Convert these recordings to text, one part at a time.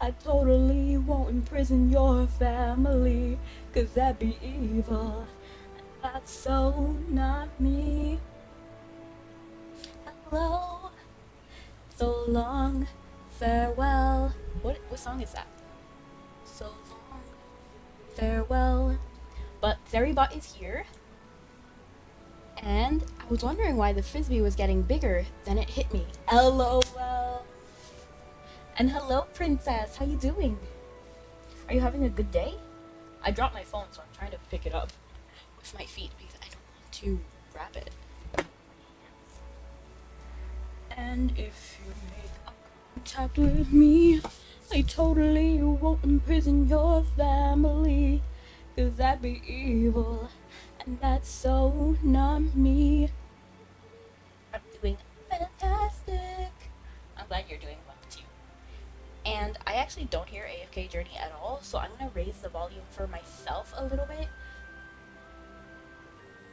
I totally won't imprison your family, 'cause that'd be evil. That's so not me. Hello, so long, farewell. What song is that? So long, farewell. But Theribot is here. And I was wondering why the frisbee was getting bigger. Then it hit me. LOL. And hello, princess. How you doing? Are you having a good day? I dropped my phone, so I'm trying to pick it up with my feet because I don't want to grab it. And if you make a contact with me, I totally won't imprison your family, 'cause that'd be evil. And that's so not me. I'm doing fantastic. I'm glad you're doing well too. And I actually don't hear AFK Journey at all, so I'm gonna raise the volume for myself a little bit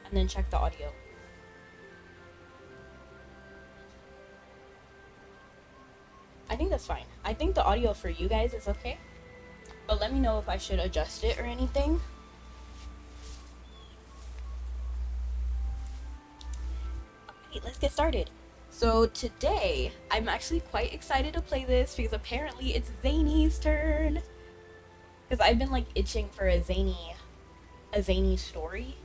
and then check the audio. I think that's fine. I think the audio for you guys is okay, but let me know if I should adjust it or anything. Let's get started. So today, I'm actually quite excited to play this because apparently it's Zanie's turn. Because I've been like itching for a Zanie story,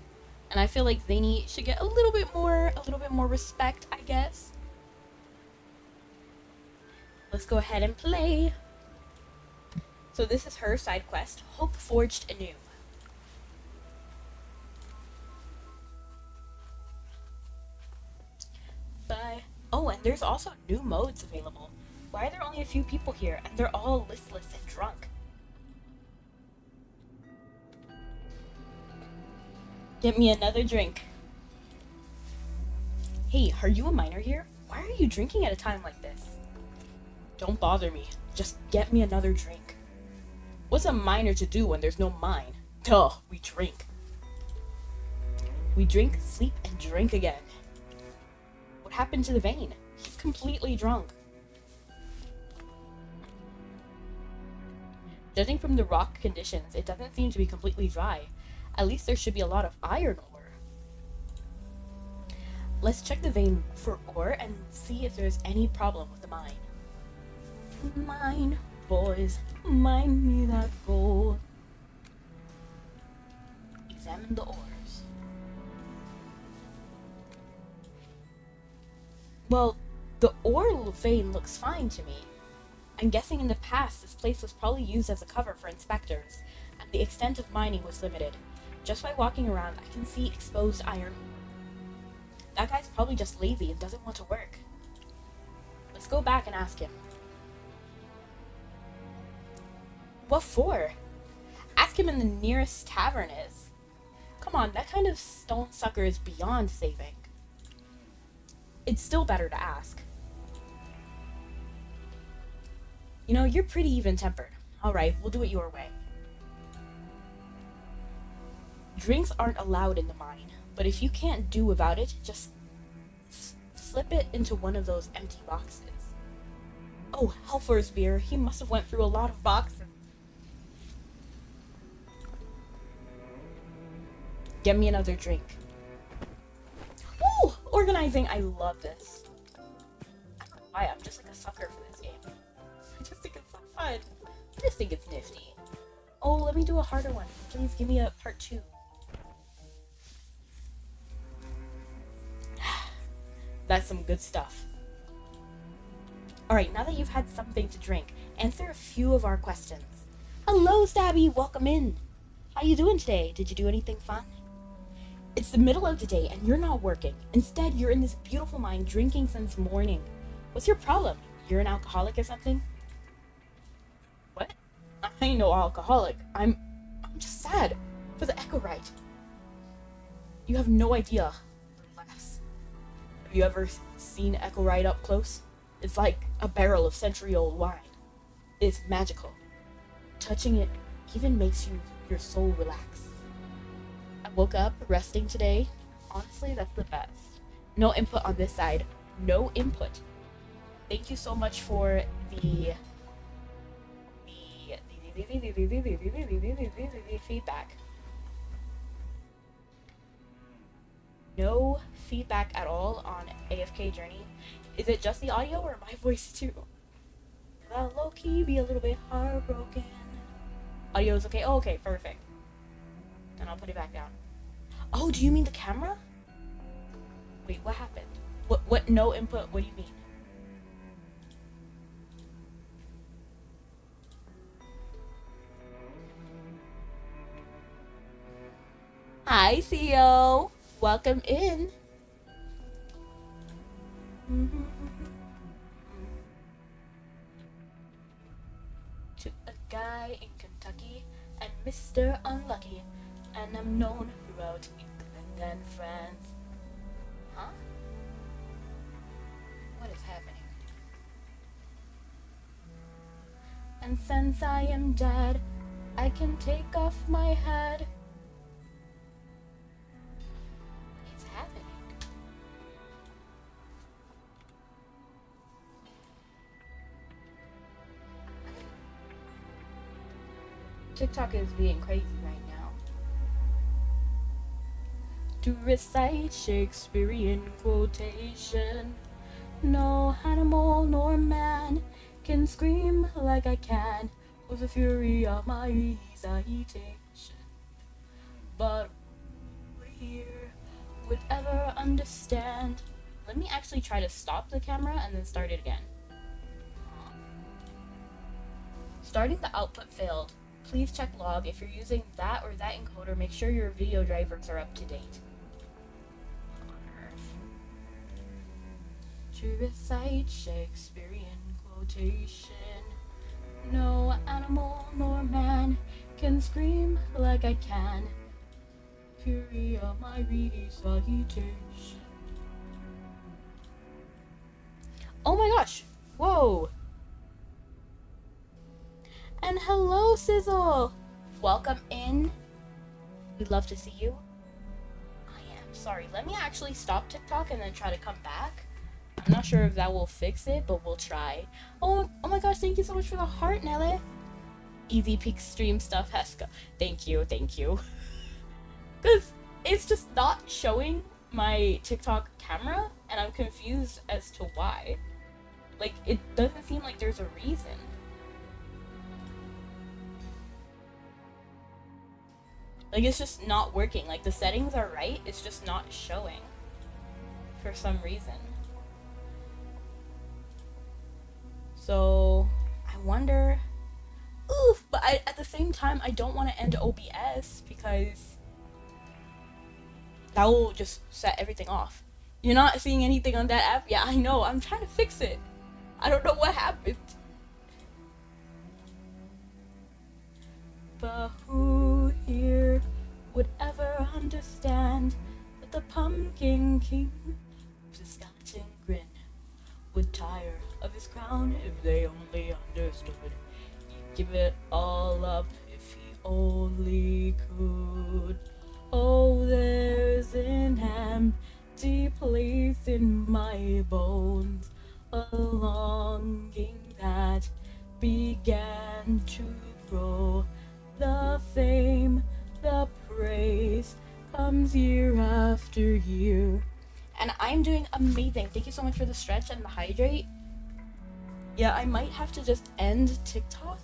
and I feel like Zanie should get a little bit more respect, I guess. Let's go ahead and play. So this is her side quest, Hope Forged Anew. Bye. Oh, and there's also new modes available. Why are there only a few people here and they're all listless and drunk? Get me another drink. Hey, are you a miner here? Why are you drinking at a time like this? Don't bother me. Just get me another drink. What's a miner to do when there's no mine? Duh, we drink. We drink, sleep, and drink again. What happened to the vein? He's completely drunk. Judging from the rock conditions, it doesn't seem to be completely dry. At least there should be a lot of iron ore. Let's check the vein for ore and see if there's any problem with the mine. Mine, boys, mine me that gold. Examine the ores. Well, the ore vein looks fine to me. I'm guessing in the past this place was probably used as a cover for inspectors, and the extent of mining was limited. Just by walking around, I can see exposed iron. That guy's probably just lazy and doesn't want to work. Let's go back and ask him. What for? Ask him in the nearest tavern is. Come on, that kind of stone sucker is beyond saving. It's still better to ask. You know, you're pretty even-tempered. Alright, we'll do it your way. Drinks aren't allowed in the mine, but if you can't do without it, just slip it into one of those empty boxes. Oh, hell for his beer. He must have went through a lot of boxes. Get me another drink. Woo! Organizing, I love this. I don't know why, I'm just like a sucker for this game. I just think it's so fun. I just think it's nifty. Oh, let me do a harder one. Please give me a part 2. That's some good stuff. Alright, now that you've had something to drink, answer a few of our questions. Hello, Stabby! Welcome in! How you doing today? Did you do anything fun? It's the middle of the day and you're not working. Instead, you're in this beautiful mine drinking since morning. What's your problem? You're an alcoholic or something? What? I ain't no alcoholic. I'm just sad for the Echorite. You have no idea. Relax. Have you ever seen Echorite up close? It's like a barrel of century-old wine. It's magical. Touching it even makes your soul relax. I woke up resting today. Honestly, that's the best. No input on this side. No input. Thank you so much for the Feedback. No feedback at all on AFK Journey. Is it just the audio or my voice too? I'll low-key be a little bit heartbroken. Audio is okay? Oh, okay, perfect. Then I'll put it back down. Oh, do you mean the camera? Wait, what happened? What no input? What do you mean? Hi, Theo. Welcome in. To a guy in Kentucky, I'm Mr. Unlucky, and I'm known throughout England and France. Huh? What is happening? And since I am dead, I can take off my head. What is happening? TikTok is being crazy right now. To recite Shakespearean quotation, no animal nor man can scream like I can with the fury of my recitation. But who here would ever understand? Let me actually try to stop the camera and then start it again. Starting the output failed. Please check log. If you're using that or that encoder, make sure your video drivers are up to date. To recite Shakespearean quotation, no animal nor man can scream like I can. Fury of my recitation. Oh my gosh! Whoa! And hello, Sizzle! Welcome in. We'd love to see you. I am sorry. Let me actually stop TikTok and then try to come back. I'm not sure if that will fix it, but we'll try. Oh my gosh, thank you so much for the heart, Nelly. Easy peak stream stuff, Heska. Thank you. Because it's just not showing my TikTok camera, and I'm confused as to why. Like, it doesn't seem like there's a reason. Like, it's just not working. Like, the settings are right, it's just not showing for some reason. So, I wonder... Oof! But at the same time, I don't want to end OBS because that will just set everything off. You're not seeing anything on that app? Yeah, I know. I'm trying to fix it. I don't know what happened. But who here would ever understand that the Pumpkin King with a skeleton grin would tire of his crown if they only understood? He'd give it all up if he only could. Oh, there's an empty place in my bones, a longing that began to grow. The fame, the praise comes year after year. And I'm doing amazing. Thank you so much for the stretch and the hydrate. Yeah, I might have to just end TikTok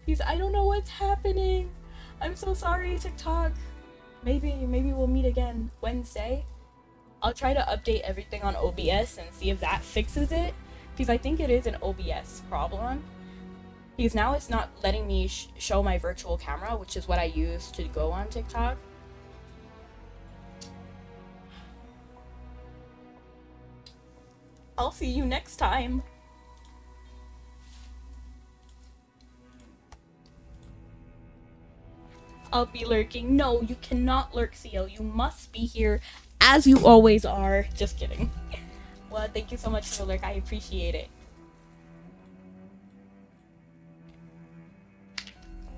because I don't know what's happening. I'm so sorry, TikTok. Maybe we'll meet again Wednesday. I'll try to update everything on OBS and see if that fixes it, because I think it is an OBS problem. Because now it's not letting me show my virtual camera, which is what I use to go on TikTok. I'll see you next time. I'll be lurking. No, you cannot lurk, Theo. You must be here as you always are. Just kidding. Well, thank you so much for the lurk. I appreciate it.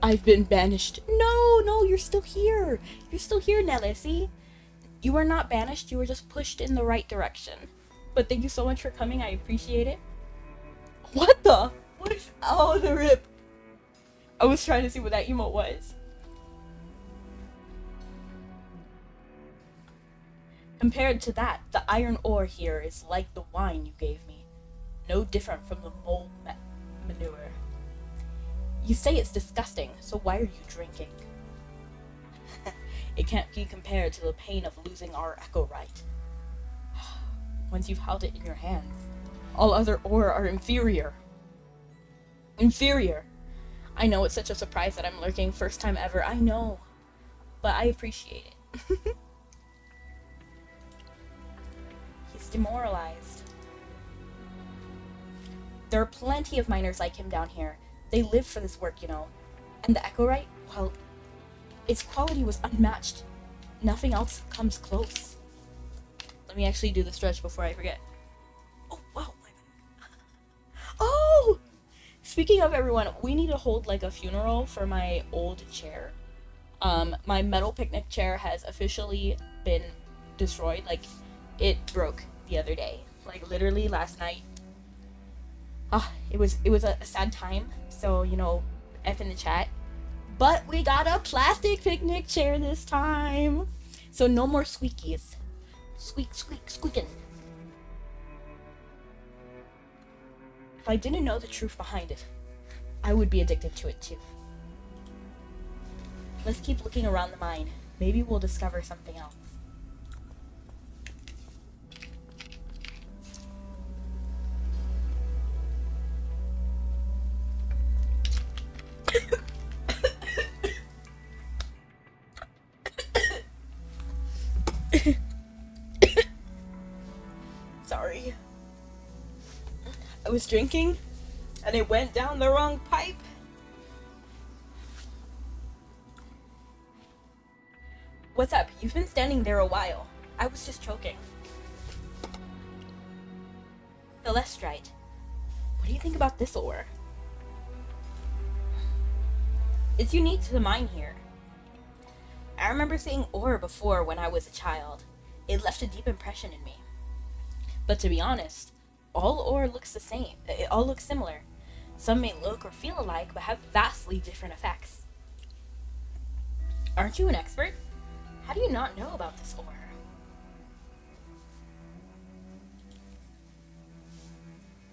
I've been banished. No, you're still here. You're still here, Nelly. See? You were not banished. You were just pushed in the right direction. But thank you so much for coming. I appreciate it. What the? What is... Oh, the rip. I was trying to see what that emote was. Compared to that, the iron ore here is like the wine you gave me. No different from the mole manure. You say it's disgusting, so why are you drinking? It can't be compared to the pain of losing our echo right. Once you've held it in your hands, all other ore are inferior. Inferior. I know it's such a surprise that I'm lurking, first time ever, I know. But I appreciate it. He's demoralized. There are plenty of miners like him down here. They live for this work, you know. And the Echorite, well, its quality was unmatched. Nothing else comes close. Let me actually do the stretch before I forget. Oh, wow, my back. Oh! Speaking of everyone, we need to hold like a funeral for my old chair. My metal picnic chair has officially been destroyed. Like, it broke the other day. Like, literally last night. It was a sad time. So, you know, F in the chat. But we got a plastic picnic chair this time. So no more squeakies. Squeak, squeak, squeaking. If I didn't know the truth behind it, I would be addicted to it too. Let's keep looking around the mine. Maybe we'll discover something else. Sorry. I was drinking and it went down the wrong pipe. What's up? You've been standing there a while. I was just choking. Celestite. What do you think about this ore? It's unique to the mine here. I remember seeing ore before when I was a child. It left a deep impression in me. But to be honest, all ore looks the same. It all looks similar. Some may look or feel alike, but have vastly different effects. Aren't you an expert? How do you not know about this ore?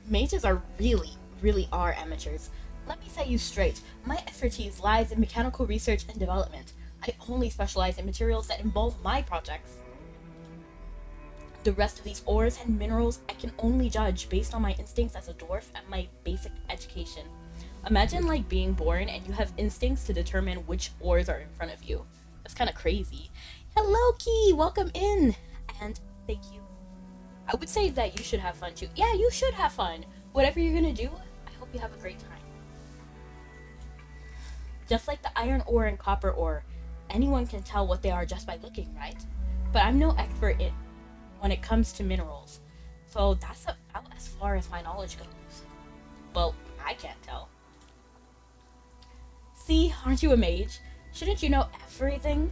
Mages are really are amateurs. Let me set you straight. My expertise lies in mechanical research and development. I only specialize in materials that involve my projects. The rest of these ores and minerals I can only judge based on my instincts as a dwarf and my basic education. Imagine like being born and you have instincts to determine which ores are in front of you. That's kind of crazy. Hello, Key! Welcome in! And thank you. I would say that you should have fun too. Yeah, you should have fun. Whatever you're gonna do, I hope you have a great time. Just like the iron ore and copper ore, anyone can tell what they are just by looking, right? But I'm no expert when it comes to minerals. So that's about as far as my knowledge goes. Well, I can't tell. See, aren't you a mage? Shouldn't you know everything?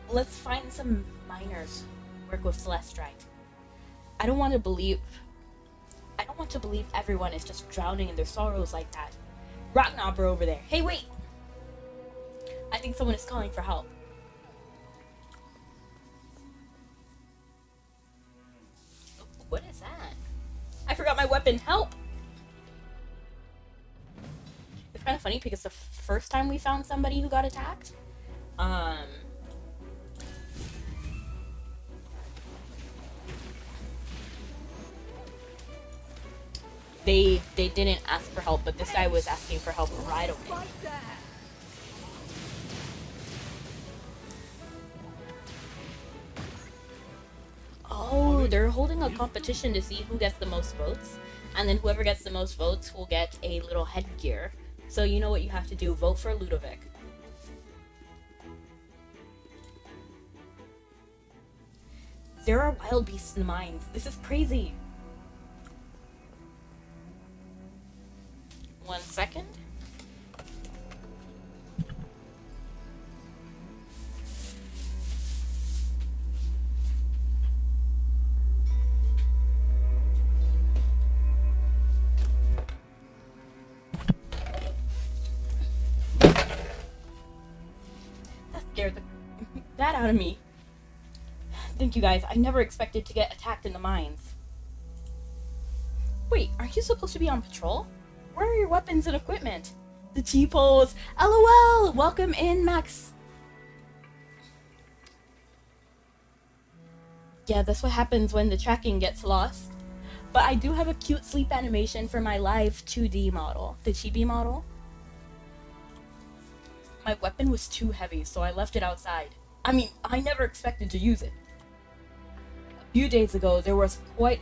Let's find some miners. Work with Celestite. I don't want to believe everyone is just drowning in their sorrows like that. Rocknobber over there. Hey, wait! I think someone is calling for help. What is that? I forgot my weapon. Help! It's kind of funny because the first time we found somebody who got attacked, they didn't ask for help, but this guy was asking for help right away. Oh, they're holding a competition to see who gets the most votes, and then whoever gets the most votes will get a little headgear. So you know what you have to do, vote for Ludovic. There are wild beasts in the mines. This is crazy. 1 second. out of me. Thank you guys, I never expected to get attacked in the mines. Wait, aren't you supposed to be on patrol? Where are your weapons and equipment? The T-pose. LOL! Welcome in, Max. Yeah, that's what happens when the tracking gets lost. But I do have a cute sleep animation for my live 2D model, the chibi model. My weapon was too heavy, so I left it outside. I mean, I never expected to use it. A few days ago, there was quite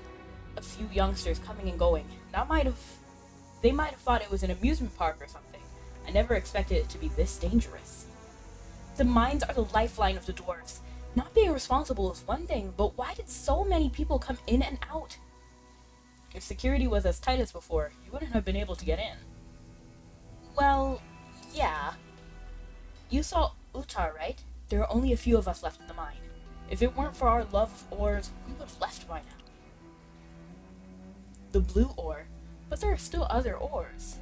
a few youngsters coming and going. They might have thought it was an amusement park or something. I never expected it to be this dangerous. The mines are the lifeline of the dwarves. Not being responsible is one thing, but why did so many people come in and out? If security was as tight as before, you wouldn't have been able to get in. Well, yeah. You saw Utar, right? There are only a few of us left in the mine. If it weren't for our love of ores, we would have left by now. The blue ore? But there are still other ores.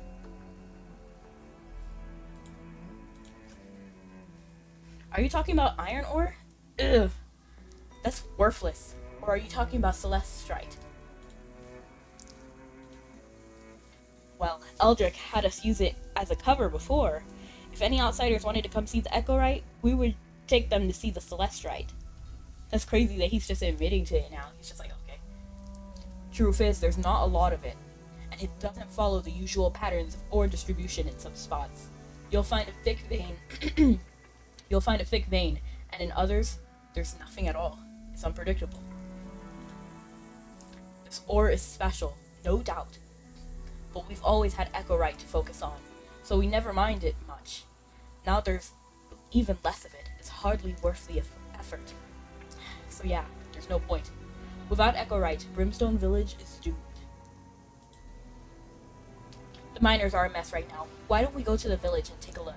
Are you talking about iron ore? Ugh. That's worthless. Or are you talking about celestite? Well, Eldrick had us use it as a cover before. If any outsiders wanted to come see the Echorite, we would take them to see the celestite. That's crazy that he's just admitting to it now. He's just like, okay. Truth is, there's not a lot of it, and it doesn't follow the usual patterns of ore distribution in some spots. You'll find a thick vein. You'll find a thick vein, and in others, there's nothing at all. It's unpredictable. This ore is special, no doubt. But we've always had Echorite to focus on, so we never mind it much. Now there's even less of it. It's hardly worth the effort. So yeah, there's no point. Without Echorite, Brimstone Village is doomed. The miners are a mess right now. Why don't we go to the village and take a look?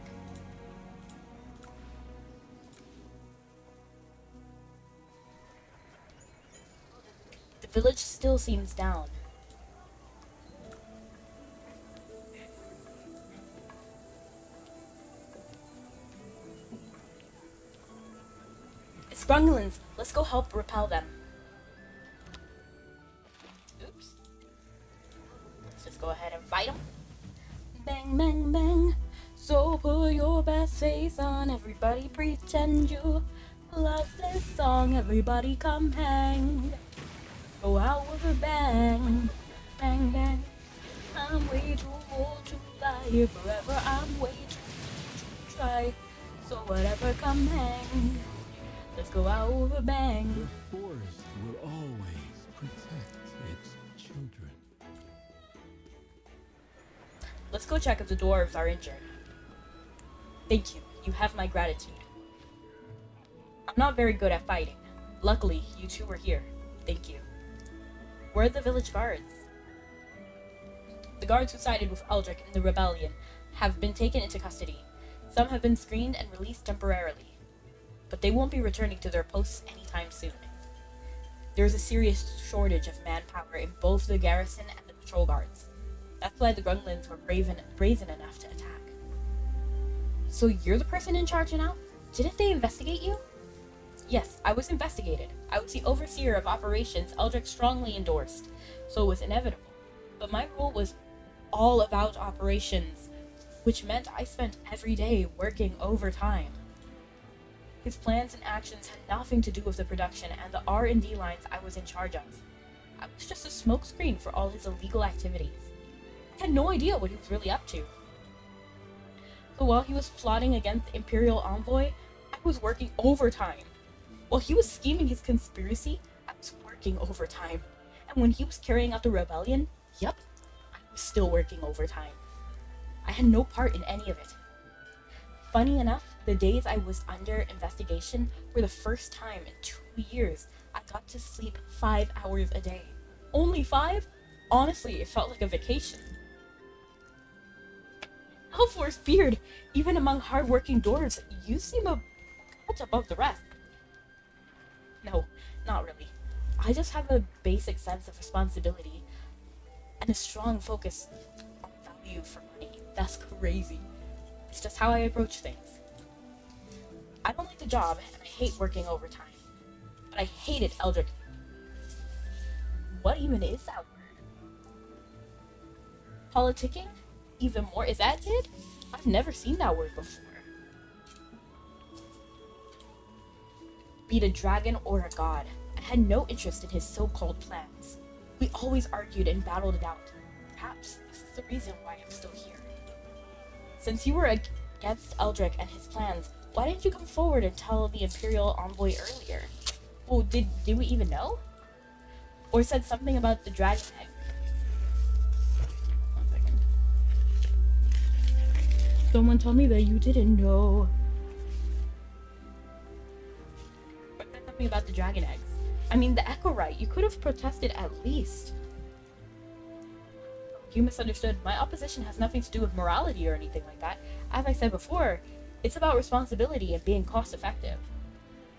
The village still seems down. It's Grunglins. Let's go help repel them. Oops. Let's just go ahead and fight them. Bang, bang, bang. So put your best face on. Everybody pretend you love this song. Everybody come hang. Go out with a bang. Bang, bang. I'm way too old to lie here forever. I'm way too old to try. So whatever, come hang. Let's go out with a bang. The forest will always protect its children. Let's go check if the dwarves are injured. Thank you. You have my gratitude. I'm not very good at fighting. Luckily, you two were here. Thank you. Where are the village guards? The guards who sided with Eldrick in the rebellion have been taken into custody. Some have been screened and released temporarily, but they won't be returning to their posts anytime soon. There's a serious shortage of manpower in both the garrison and the patrol guards. That's why the Grunglins were brazen enough to attack. So you're the person in charge now? Didn't they investigate you? Yes, I was investigated. I was the overseer of operations Eldrick strongly endorsed, so it was inevitable. But my role was all about operations, which meant I spent every day working overtime. His plans and actions had nothing to do with the production and the R&D lines I was in charge of. I was just a smokescreen for all his illegal activities. I had no idea what he was really up to. So while he was plotting against the Imperial Envoy, I was working overtime. While he was scheming his conspiracy, I was working overtime. And when he was carrying out the rebellion, yep, I was still working overtime. I had no part in any of it. Funny enough, the days I was under investigation were the first time in 2 years I got to sleep 5 hours a day. Only 5? Honestly, it felt like a vacation. Elfor's beard, even among hard-working dwarves, you seem a cut above the rest. No, not really. I just have a basic sense of responsibility and a strong focus on value for money. That's crazy. It's just how I approach things. I don't like the job, and I hate working overtime. But I hated Eldrick. What even is that word? Politicking? Even more? Is that it? I've never seen that word before. Be it a dragon or a god, I had no interest in his so-called plans. We always argued and battled it out. Perhaps this is the reason why I'm still here. Since you were against Eldrick and his plans, why didn't you come forward and tell the Imperial envoy earlier? Well, did we even know? Or said something about the dragon egg? 1 second. Someone told me that you didn't know. But said something about the dragon eggs. I mean, the Echo Right, you could have protested at least. You misunderstood. My opposition has nothing to do with morality or anything like that. As I said before, it's about responsibility and being cost effective.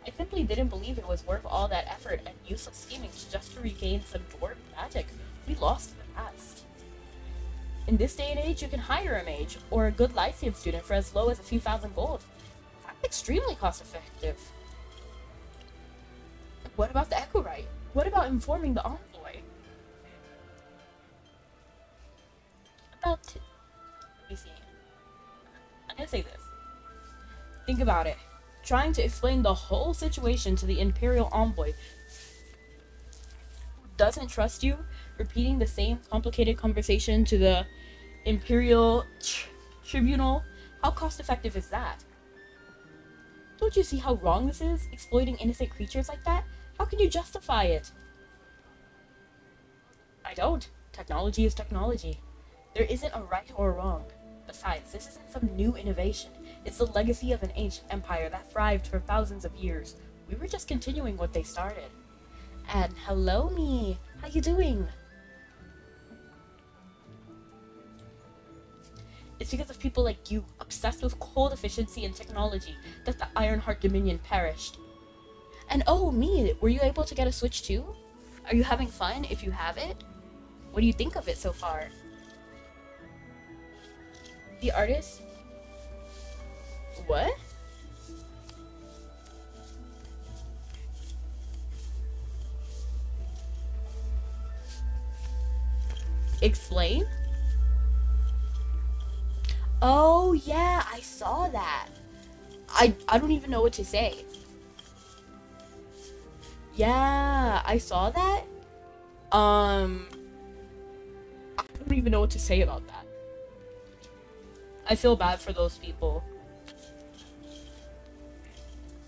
I simply didn't believe it was worth all that effort and useless scheming just to regain some dwarf magic we lost in the past. In this day and age, you can hire a mage or a good Lyceum student for as low as a few thousand gold. That's extremely cost effective. What about the Echo Right? What about informing the envoy? Let me see. I'm gonna say this. Think about it. Trying to explain the whole situation to the Imperial envoy who doesn't trust you, repeating the same complicated conversation to the Imperial Tribunal. How cost effective is that? Don't you see how wrong this is? Exploiting innocent creatures like that? How can you justify it? I don't. Technology is technology. There isn't a right or a wrong. Besides, this isn't some new innovation. It's the legacy of an ancient empire that thrived for thousands of years. We were just continuing what they started. And hello, me. How you doing? It's because of people like you, obsessed with cold efficiency and technology, that the Ironheart Dominion perished. And oh, me, were you able to get a Switch too? Are you having fun if you have it? What do you think of it so far? The artist? What? Explain? Oh yeah, I saw that. I don't even know what to say. Yeah, I saw that. I don't even know what to say about that. I feel bad for those people.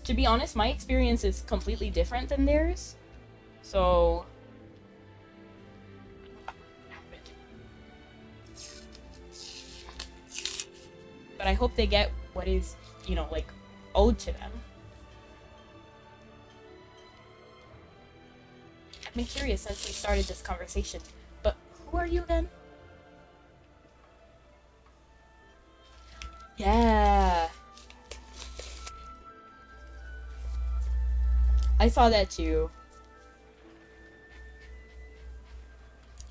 To be honest, my experience is completely different than theirs. So... but I hope they get what is, like, owed to them. I've been curious since we started this conversation, but who are you again? Yeah. I saw that too.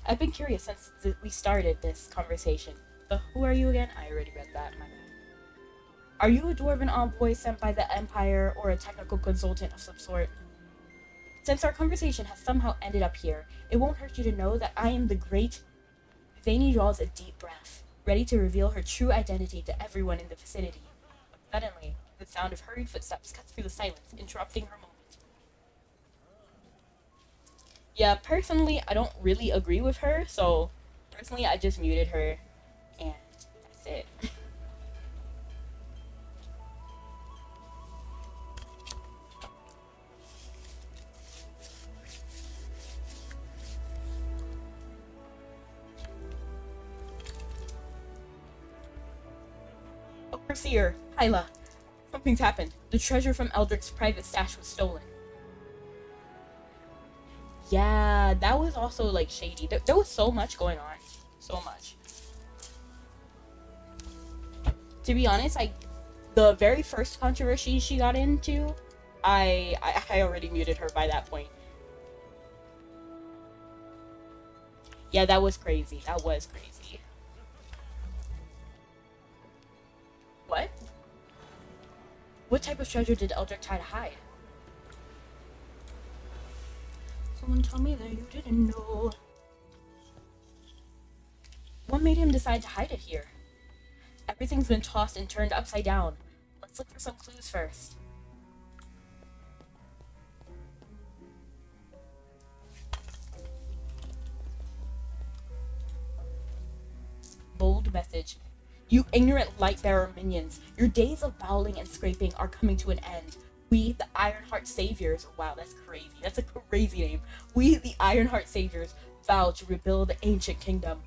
I've been curious since we started this conversation. But who are you again? I already read that. My bad. Are you a dwarven envoy sent by the Empire or a technical consultant of some sort? Since our conversation has somehow ended up here, it won't hurt you to know that I am the great... Zanie draws a deep breath, ready to reveal her true identity to everyone in the vicinity. But suddenly, the sound of hurried footsteps cuts through the silence, interrupting her moment. Yeah, personally, I don't really agree with her, so personally, I just muted her, and that's it. Overseer, Hyla, something's happened. The treasure from Eldrick's private stash was stolen. Yeah, that was also, like, shady. There was so much going on. So much. To be honest, the very first controversy she got into, I already muted her by that point. Yeah, that was crazy. That was crazy. What? What type of treasure did Eldrick try to hide? Someone tell me that you didn't know. What made him decide to hide it here? Everything's been tossed and turned upside down. Let's look for some clues first. Bold message. You ignorant light-bearer minions, your days of bowling and scraping are coming to an end. We, the Ironheart Saviors, wow, that's crazy. That's a crazy name. We, the Ironheart Saviors, vow to rebuild the ancient kingdom.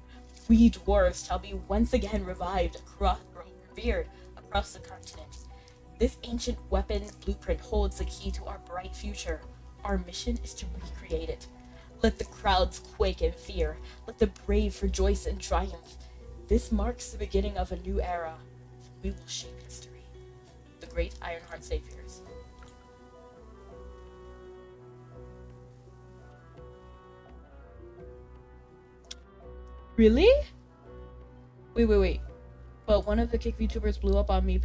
We dwarves shall be once again revived, revered across the continent. This ancient weapon blueprint holds the key to our bright future. Our mission is to recreate it. Let the crowds quake in fear. Let the brave rejoice in triumph. This marks the beginning of a new era. We will shape history. The great Ironheart Saviors. Really? Wait. But one of the kick VTubers blew up on me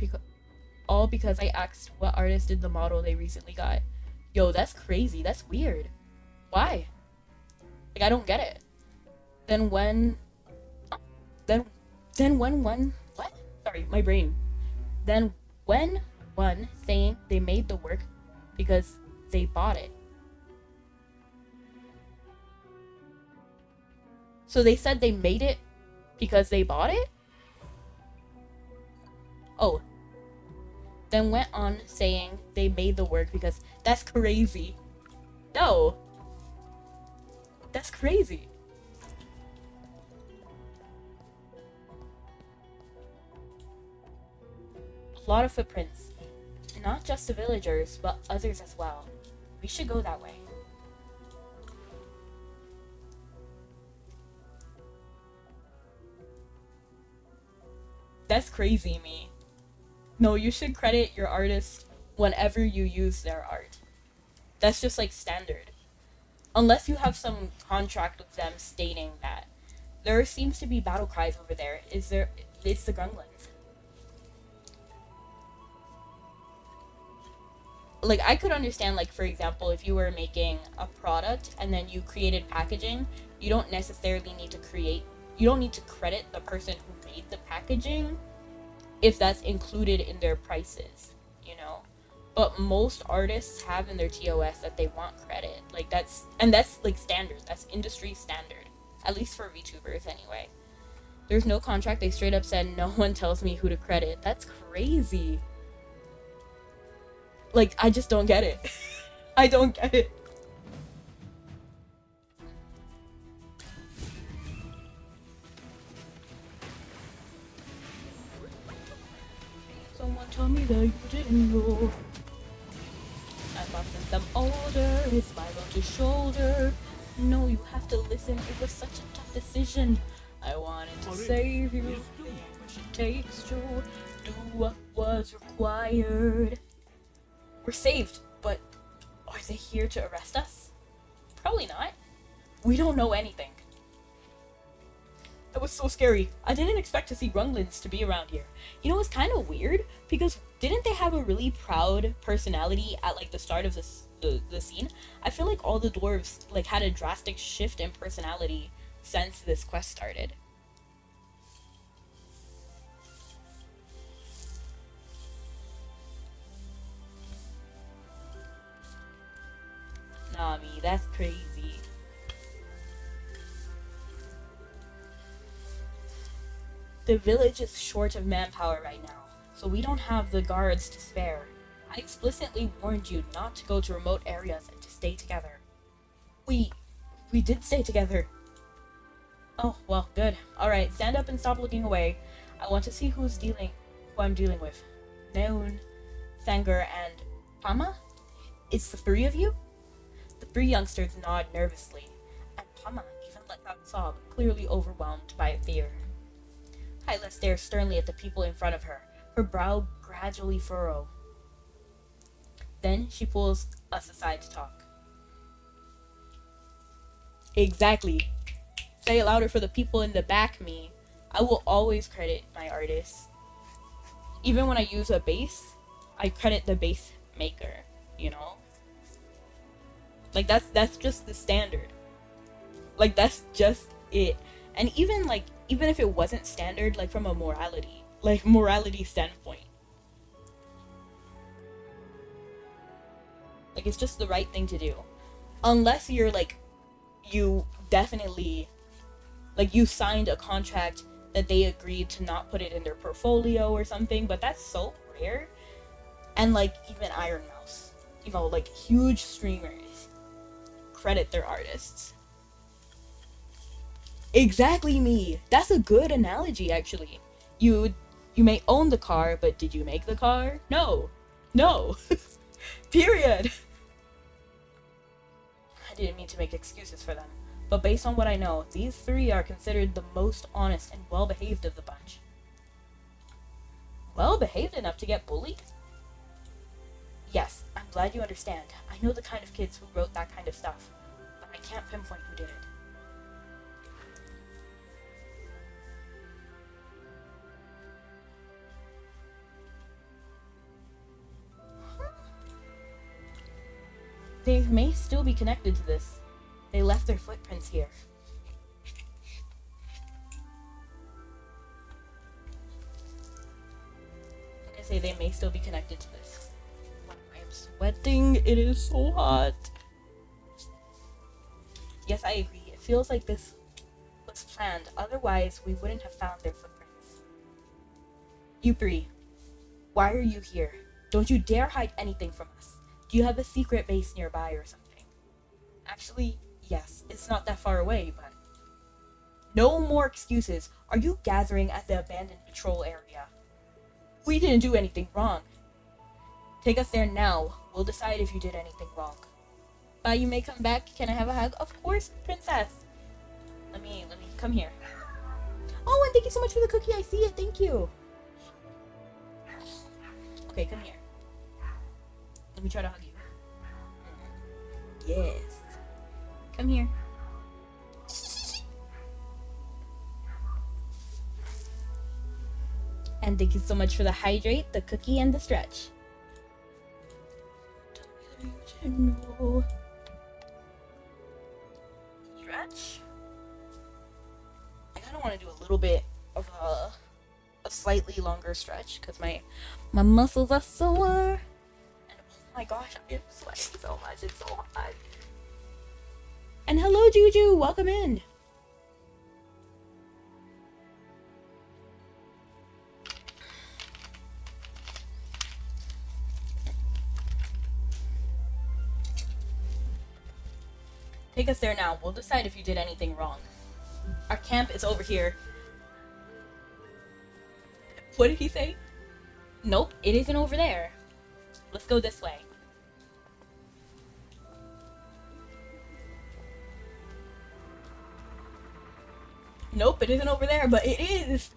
all because I asked what artist did the model they recently got. Yo, that's crazy. That's weird. Why? Like, I don't get it. Then when what? Sorry, my brain. Then when one saying they made the work because they bought it. So they said they made it because they bought it? Oh. Then went on saying they made the work because that's crazy. No. That's crazy. A lot of footprints. Not just the villagers, but others as well. We should go that way. That's crazy, me. No, you should credit your artist whenever you use their art. That's just like standard. Unless you have some contract with them stating that. There seems to be battle cries over there. It's the Grunglins. Like, I could understand, like, for example, if you were making a product and then you created packaging, you don't necessarily need to credit the person who made the packaging if that's included in their prices, you know? But most artists have in their TOS that they want credit. Like, that's like standard. That's industry standard. At least for VTubers, anyway. There's no contract. They straight up said, no one tells me who to credit. That's crazy. Like, I just don't get it. I don't get it. Someone tell me that you didn't know. I'm off since I'm older, his smile on your shoulder. No, you have to listen, it was such a tough decision. I wanted to save you, which it takes to do what was required. We're saved, but are they here to arrest us? Probably not. We don't know anything. That was so scary. I didn't expect to see Grunglins to be around here. You know, it's kind of weird, because didn't they have a really proud personality at, like, the start of the scene? I feel like all the dwarves, like, had a drastic shift in personality since this quest started. Nami, that's crazy. The village is short of manpower right now, so we don't have the guards to spare. I explicitly warned you not to go to remote areas and to stay together. We did stay together. Oh, well, good. Alright, stand up and stop looking away. I want to see who I'm dealing with. Neun, Sanger, and Pama? It's the three of you? The three youngsters nod nervously, and Pama even lets out a sob, clearly overwhelmed by fear. Hyla stares sternly at the people in front of her, her brow gradually furrow. Then she pulls us aside to talk. Exactly. Say it louder for the people in the back, me. I will always credit my artists. Even when I use a base, I credit the base maker, you know? Like, that's just the standard. Like, that's just it. And even, like, even if it wasn't standard, like, from a morality standpoint, like, it's just the right thing to do. Unless you're, like, you definitely, like, you signed a contract that they agreed to not put it in their portfolio or something, but that's so rare. And, like, even Iron Mouse, you know, like, huge streamers credit their artists. Exactly me. That's a good analogy, actually. You may own the car, but did you make the car? No. Period. I didn't mean to make excuses for them, but based on what I know, these three are considered the most honest and well-behaved of the bunch. Well-behaved enough to get bullied? Yes, I'm glad you understand. I know the kind of kids who wrote that kind of stuff, but I can't pinpoint who did it. They may still be connected to this. They left their footprints here. I say they may still be connected to this. I am sweating. It is so hot. Yes, I agree. It feels like this was planned. Otherwise, we wouldn't have found their footprints. You three, why are you here? Don't you dare hide anything from us. Do you have a secret base nearby or something? Actually, yes, it's not that far away, but... No more excuses. Are you gathering at the abandoned patrol area? We didn't do anything wrong. Take us there now. We'll decide if you did anything wrong. Bye, you may come back. Can I have a hug? Of course, princess. Let me come here. Oh, and thank you so much for the cookie. I see it. Thank you. Okay, come here. Let me try to hug you. Yes. Come here. And thank you so much for the hydrate, the cookie, and the stretch. Stretch? I kind of want to do a little bit of a slightly longer stretch because my muscles are sore. Oh my gosh, I'm sweating so much. It's so hot. And hello, Juju. Welcome in. Take us there now. We'll decide if you did anything wrong. Our camp is over here. What did he say? Nope, it isn't over there. Let's go this way. Nope, it isn't over there, but it is.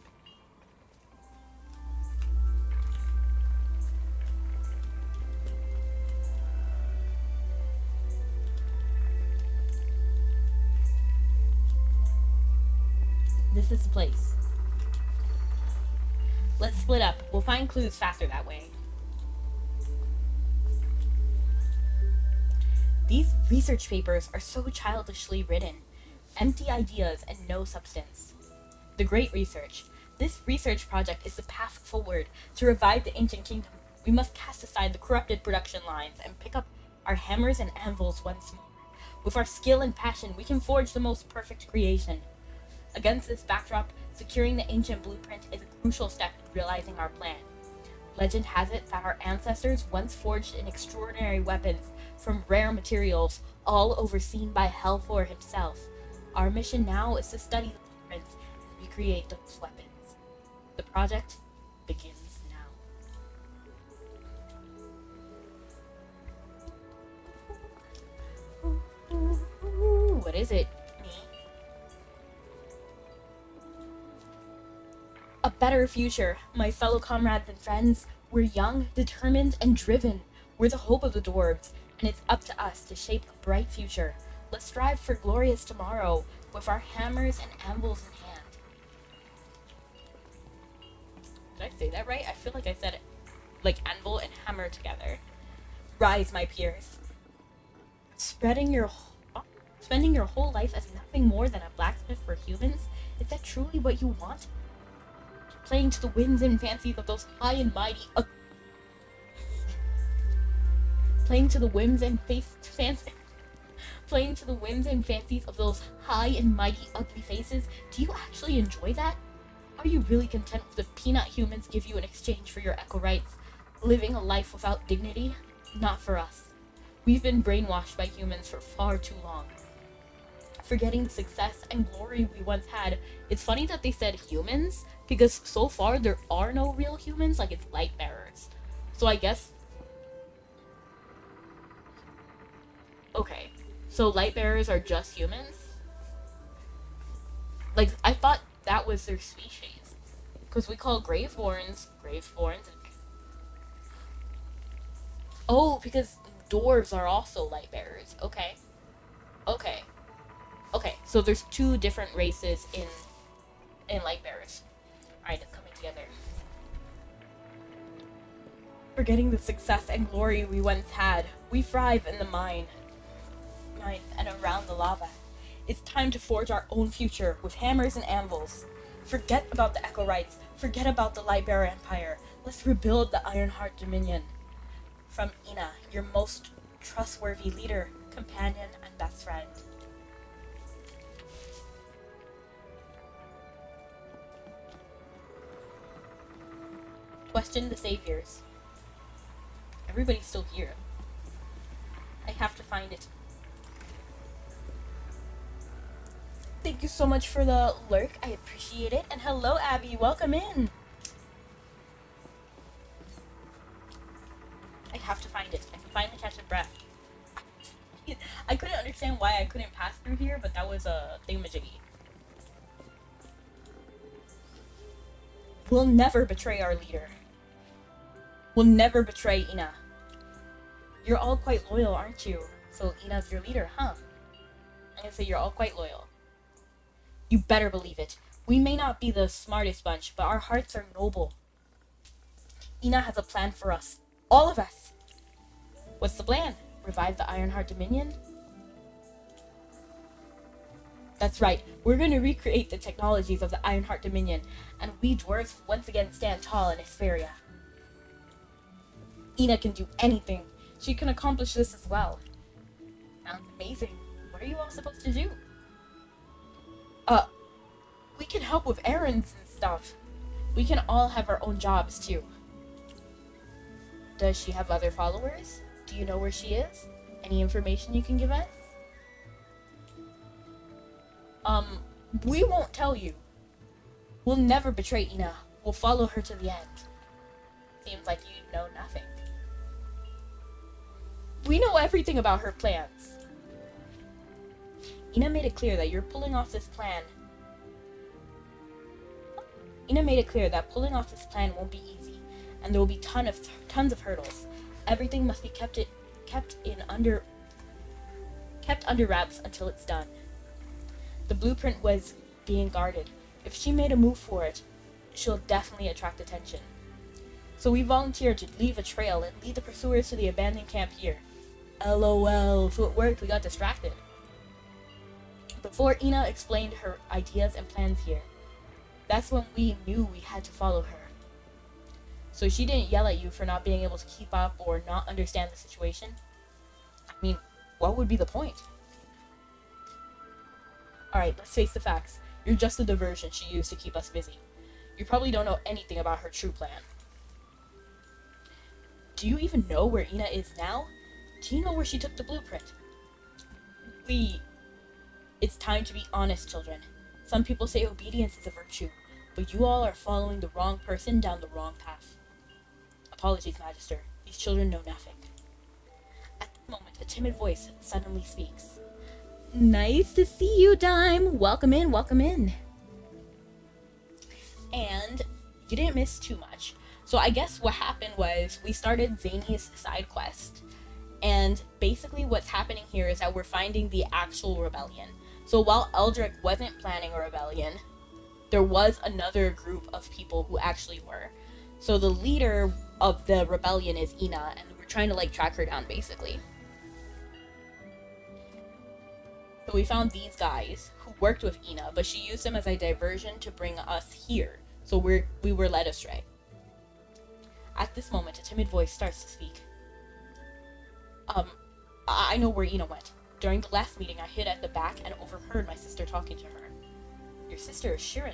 This is the place. Let's split up. We'll find clues faster that way. These research papers are so childishly written. Empty ideas and no substance. The Great Research. This research project is the path forward. To revive the ancient kingdom, we must cast aside the corrupted production lines and pick up our hammers and anvils once more. With our skill and passion, we can forge the most perfect creation. Against this backdrop, securing the ancient blueprint is a crucial step in realizing our plan. Legend has it that our ancestors once forged in extraordinary weapons from rare materials, all overseen by Hellfor himself. Our mission now is to study the blueprints and recreate those weapons. The project begins now. What is it? Me? A better future, my fellow comrades and friends. We're young, determined, and driven. We're the hope of the dwarves, and it's up to us to shape a bright future. Let's strive for glorious tomorrow with our hammers and anvils in hand. Did I say that right? I feel like I said it. like anvil and hammer together. Rise, my peers. Spending your whole life as nothing more than a blacksmith for humans? Is that truly what you want? Playing to the whims and fancies of those high and mighty playing to the whims and fancies of those high and mighty ugly faces? Do you actually enjoy that? Are you really content with the peanut humans give you in exchange for your echo rights? Living a life without dignity? Not for us. We've been brainwashed by humans for far too long. Forgetting the success and glory we once had. It's funny that they said humans, because so far there are no real humans, like it's light bearers. So I guess... Okay, so light bearers are just humans? Like, I thought that was their species. Because we call graveborns. Oh, because dwarves are also light bearers. Okay, so there's two different races in light bearers. Alright, it's coming together. Forgetting the success and glory we once had, we thrive in the mines and around the lava. It's time to forge our own future with hammers and anvils. Forget about the Echo Rights. Forget about the Lightbearer Empire. Let's rebuild the Ironheart Dominion. From Ina, your most trustworthy leader, companion, and best friend. Question the Saviors. Everybody's still here. I have to find it. Thank you so much for the lurk. I appreciate it. And hello, Abby. Welcome in. I have to find it. I can finally catch a breath. I couldn't understand why I couldn't pass through here, but that was a thingamajiggy. We'll never betray our leader. We'll never betray Ina. You're all quite loyal, aren't you? So Ina's your leader, huh? I'm gonna say you're all quite loyal. You better believe it. We may not be the smartest bunch, but our hearts are noble. Ina has a plan for us. All of us. What's the plan? Revive the Ironheart Dominion? That's right. We're going to recreate the technologies of the Ironheart Dominion, and we dwarves once again stand tall in Hesperia. Ina can do anything. She can accomplish this as well. Sounds amazing. What are you all supposed to do? We can help with errands and stuff. We can all have our own jobs, too. Does she have other followers? Do you know where she is? Any information you can give us? We won't tell you. We'll never betray Ina. We'll follow her to the end. Seems like you know nothing. We know everything about her plans. Ina made it clear that pulling off this plan won't be easy, and there will be tons of hurdles. Everything must be kept under wraps until it's done. The blueprint was being guarded. If she made a move for it, she'll definitely attract attention. So we volunteered to leave a trail and lead the pursuers to the abandoned camp here. LOL, so it worked, we got distracted. Before Ina explained her ideas and plans here, that's when we knew we had to follow her. So she didn't yell at you for not being able to keep up or not understand the situation? I mean, what would be the point? Alright, let's face the facts. You're just a diversion she used to keep us busy. You probably don't know anything about her true plan. Do you even know where Ina is now? Do you know where she took the blueprint? It's time to be honest, children. Some people say obedience is a virtue, but you all are following the wrong person down the wrong path. Apologies, Magister. These children know nothing. At this moment, a timid voice suddenly speaks. Nice to see you, Dime. Welcome in, welcome in. And you didn't miss too much. So I guess what happened was we started Zanie's side quest. And basically what's happening here is that we're finding the actual rebellion. So while Eldrick wasn't planning a rebellion, there was another group of people who actually were. So the leader of the rebellion is Ina, and we're trying to like track her down basically. So we found these guys who worked with Ina, but she used them as a diversion to bring us here. So we were led astray. At this moment, a timid voice starts to speak. I know where Ina went. During the last meeting, I hid at the back and overheard my sister talking to her. Your sister is Shirin.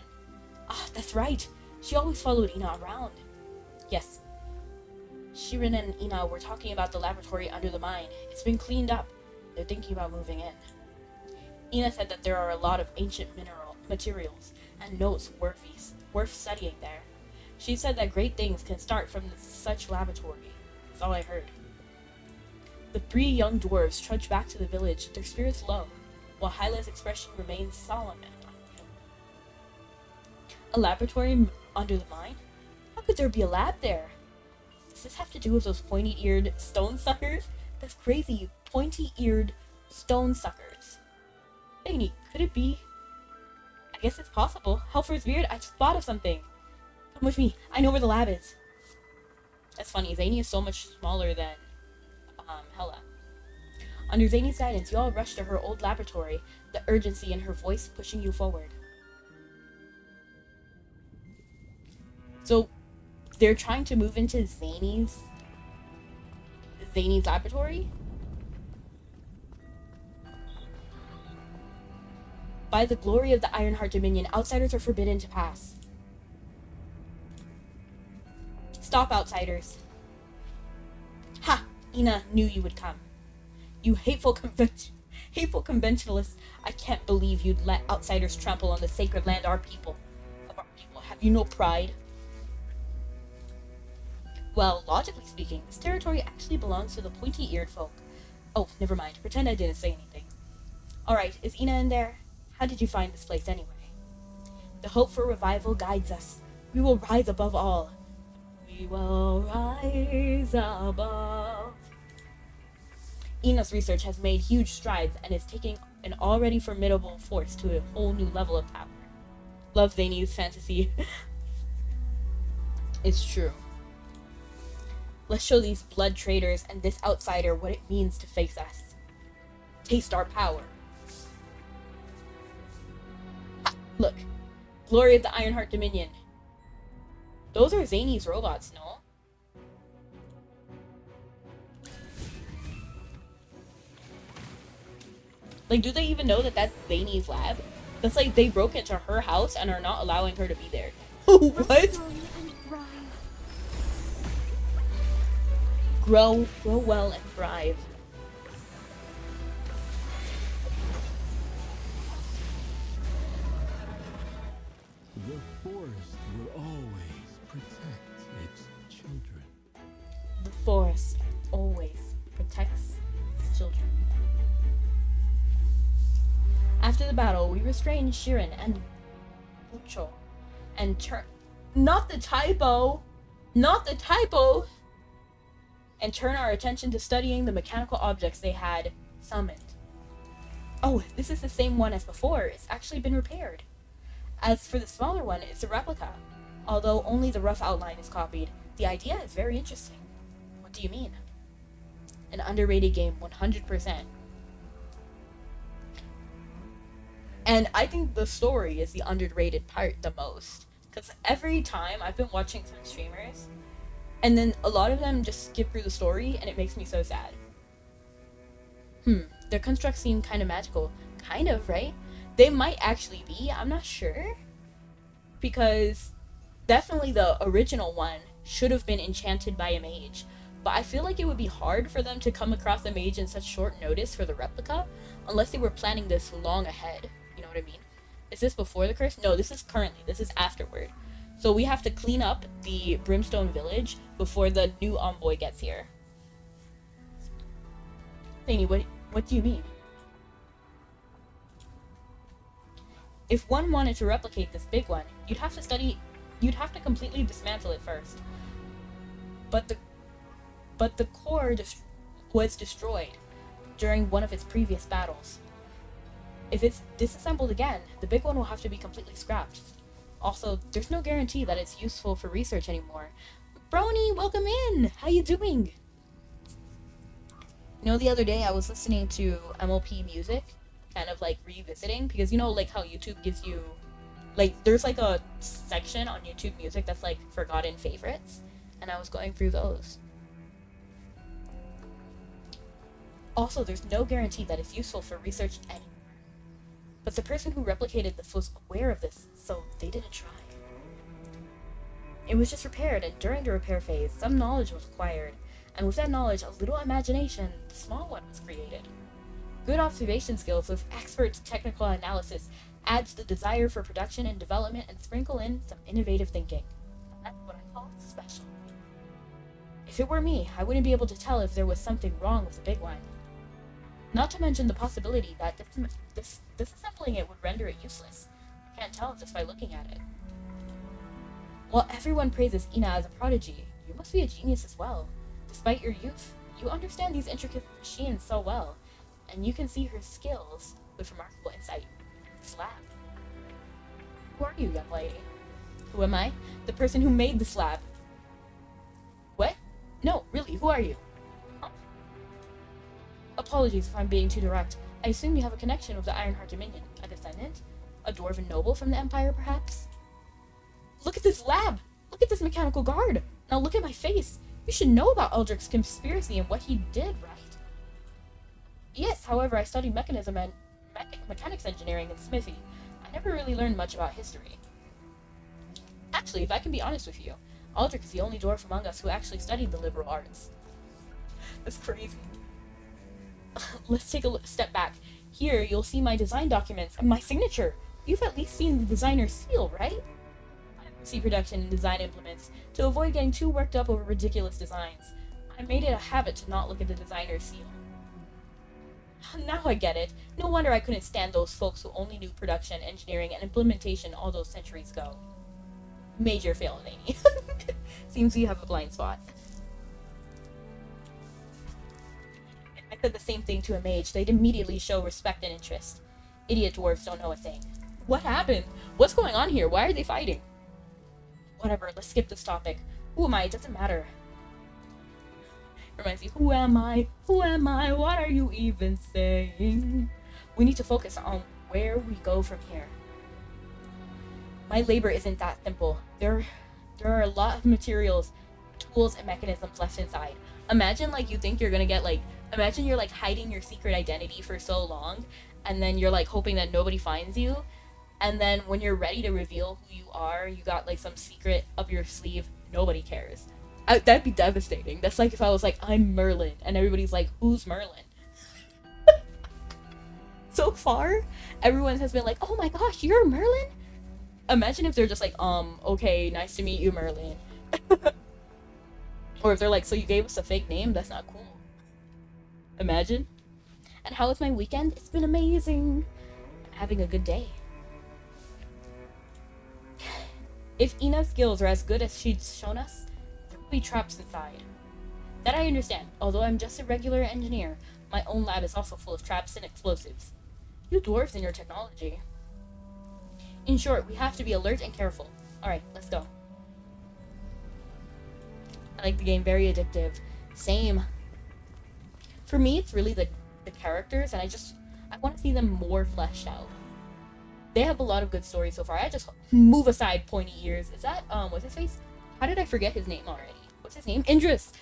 Ah, that's right. She always followed Ina around. Yes. Shirin and Ina were talking about the laboratory under the mine. It's been cleaned up. They're thinking about moving in. Ina said that there are a lot of ancient materials and notes worth studying there. She said that great things can start from such laboratory. That's all I heard. The 3 young dwarves trudged back to the village, their spirits low, while Hyla's expression remained solemn and unreal. A laboratory under the mine? How could there be a lab there? Does this have to do with those pointy-eared stone suckers? That's crazy, pointy-eared stone suckers. Zanie, could it be? I guess it's possible. Helfer's beard, I just thought of something. Come with me, I know where the lab is. That's funny, Zanie is so much smaller than Hela. Under Zanie's guidance, you all rush to her old laboratory, the urgency in her voice pushing you forward. So, they're trying to move into Zanie's laboratory? By the glory of the Ironheart Dominion, outsiders are forbidden to pass. Stop, outsiders. Ha! Ina knew you would come. You hateful conventionalists. I can't believe you'd let outsiders trample on the sacred land of our people. Have you no pride? Well, logically speaking, this territory actually belongs to the pointy-eared folk. Oh, never mind. Pretend I didn't say anything. Alright, is Ina in there? How did you find this place anyway? The hope for revival guides us. We will rise above all. We will rise above. Ina's research has made huge strides and is taking an already formidable force to a whole new level of power. Love Zanie's fantasy. It's true. Let's show these blood traders and this outsider what it means to face us. Taste our power. Ha, look. Glory of the Ironheart Dominion. Those are Zanie's robots, no? Like, do they even know that that's Zanie's lab? That's like they broke into her house and are not allowing her to be there. What? Grow well and thrive. The forest will always protect its children. The forest always protects its children. After the battle, we restrained Shirin and Bucho and not the typo! And turn our attention to studying the mechanical objects they had summoned. Oh, this is the same one as before. It's actually been repaired. As for the smaller one, it's a replica. Although only the rough outline is copied. The idea is very interesting. What do you mean? An underrated game, 100%. And I think the story is the underrated part the most. Because every time I've been watching some streamers, and then a lot of them just skip through the story, and it makes me so sad. Their constructs seem kind of magical. Kind of, right? They might actually be, I'm not sure. Because definitely the original one should have been enchanted by a mage. But I feel like it would be hard for them to come across a mage in such short notice for the replica, unless they were planning this long ahead. You know what I mean? Is this before the curse? No, this is currently. This is afterward. So we have to clean up the Brimstone Village before the new envoy gets here. Zanie, what do you mean? If one wanted to replicate this big one, you'd have to completely dismantle it first. But the core was destroyed during one of its previous battles. If it's disassembled again, the big one will have to be completely scrapped. Also, there's no guarantee that it's useful for research anymore. Brony, welcome in! How you doing? You know, the other day I was listening to MLP music, kind of like revisiting, because you know, like how YouTube gives you, like, there's like a section on YouTube music that's like forgotten favorites, and I was going through those. Also, there's no guarantee that it's useful for research anymore. But the person who replicated this was aware of this, so they didn't try. It was just repaired, and during the repair phase, some knowledge was acquired, and with that knowledge, a little imagination, the small one was created. Good observation skills with expert technical analysis add to the desire for production and development and sprinkle in some innovative thinking. And that's what I call special. If it were me, I wouldn't be able to tell if there was something wrong with the big one. Not to mention the possibility that disassembling it would render it useless. I can't tell just by looking at it. While everyone praises Ina as a prodigy, you must be a genius as well. Despite your youth, you understand these intricate machines so well, and you can see her skills with remarkable insight. This lab. Who are you, young lady? Who am I? The person who made this lab. What? No, really, who are you? Huh? Apologies if I'm being too direct. I assume you have a connection with the Ironheart Dominion. A descendant? A dwarven noble from the Empire, perhaps? Look at this lab! Look at this mechanical guard! Now look at my face! You should know about Eldric's conspiracy and what he did, right? Yes, however, I studied mechanism and mechanics engineering and smithy. I never really learned much about history. Actually, if I can be honest with you, Aldrich is the only dwarf among us who actually studied the liberal arts. That's crazy. Let's take a step back. Here, you'll see my design documents and my signature. You've at least seen the designer's seal, right? I see production and design implements to avoid getting too worked up over ridiculous designs. I made it a habit to not look at the designer's seal. Now I get it. No wonder I couldn't stand those folks who only knew production, engineering, and implementation all those centuries ago. Major fail, Zanie. Seems you have a blind spot. If I said the same thing to a mage, they'd immediately show respect and interest. Idiot dwarves don't know a thing. What happened? What's going on here? Why are they fighting? Whatever, let's skip this topic. Who am I? It doesn't matter. Reminds me, who am I? Who am I? What are you even saying? We need to focus on where we go from here. My labor isn't that simple. There are a lot of materials, tools, and mechanisms left inside. Imagine like you think you're gonna get like, imagine you're like hiding your secret identity for so long, and then you're like hoping that nobody finds you, and then when you're ready to reveal who you are, you got like some secret up your sleeve, nobody cares. That'd be devastating. That's like if I was like, I'm Merlin, and everybody's like, who's Merlin? So far, everyone has been like, oh my gosh, you're Merlin? Imagine if they're just like, okay, nice to meet you, Merlin. Or if they're like, so you gave us a fake name? That's not cool. Imagine. And how was my weekend? It's been amazing. I'm having a good day. If Ina's skills are as good as she's shown us, there will be traps inside. That I understand. Although I'm just a regular engineer, my own lab is also full of traps and explosives. You dwarves and your technology. In short, we have to be alert and careful. Alright, let's go. I like the game, very addictive. Same. For me, it's really the characters, and I want to see them more fleshed out. They have a lot of good stories so far. I just move aside, pointy ears. Is that, what's his face? How did I forget his name already? What's his name? Indris!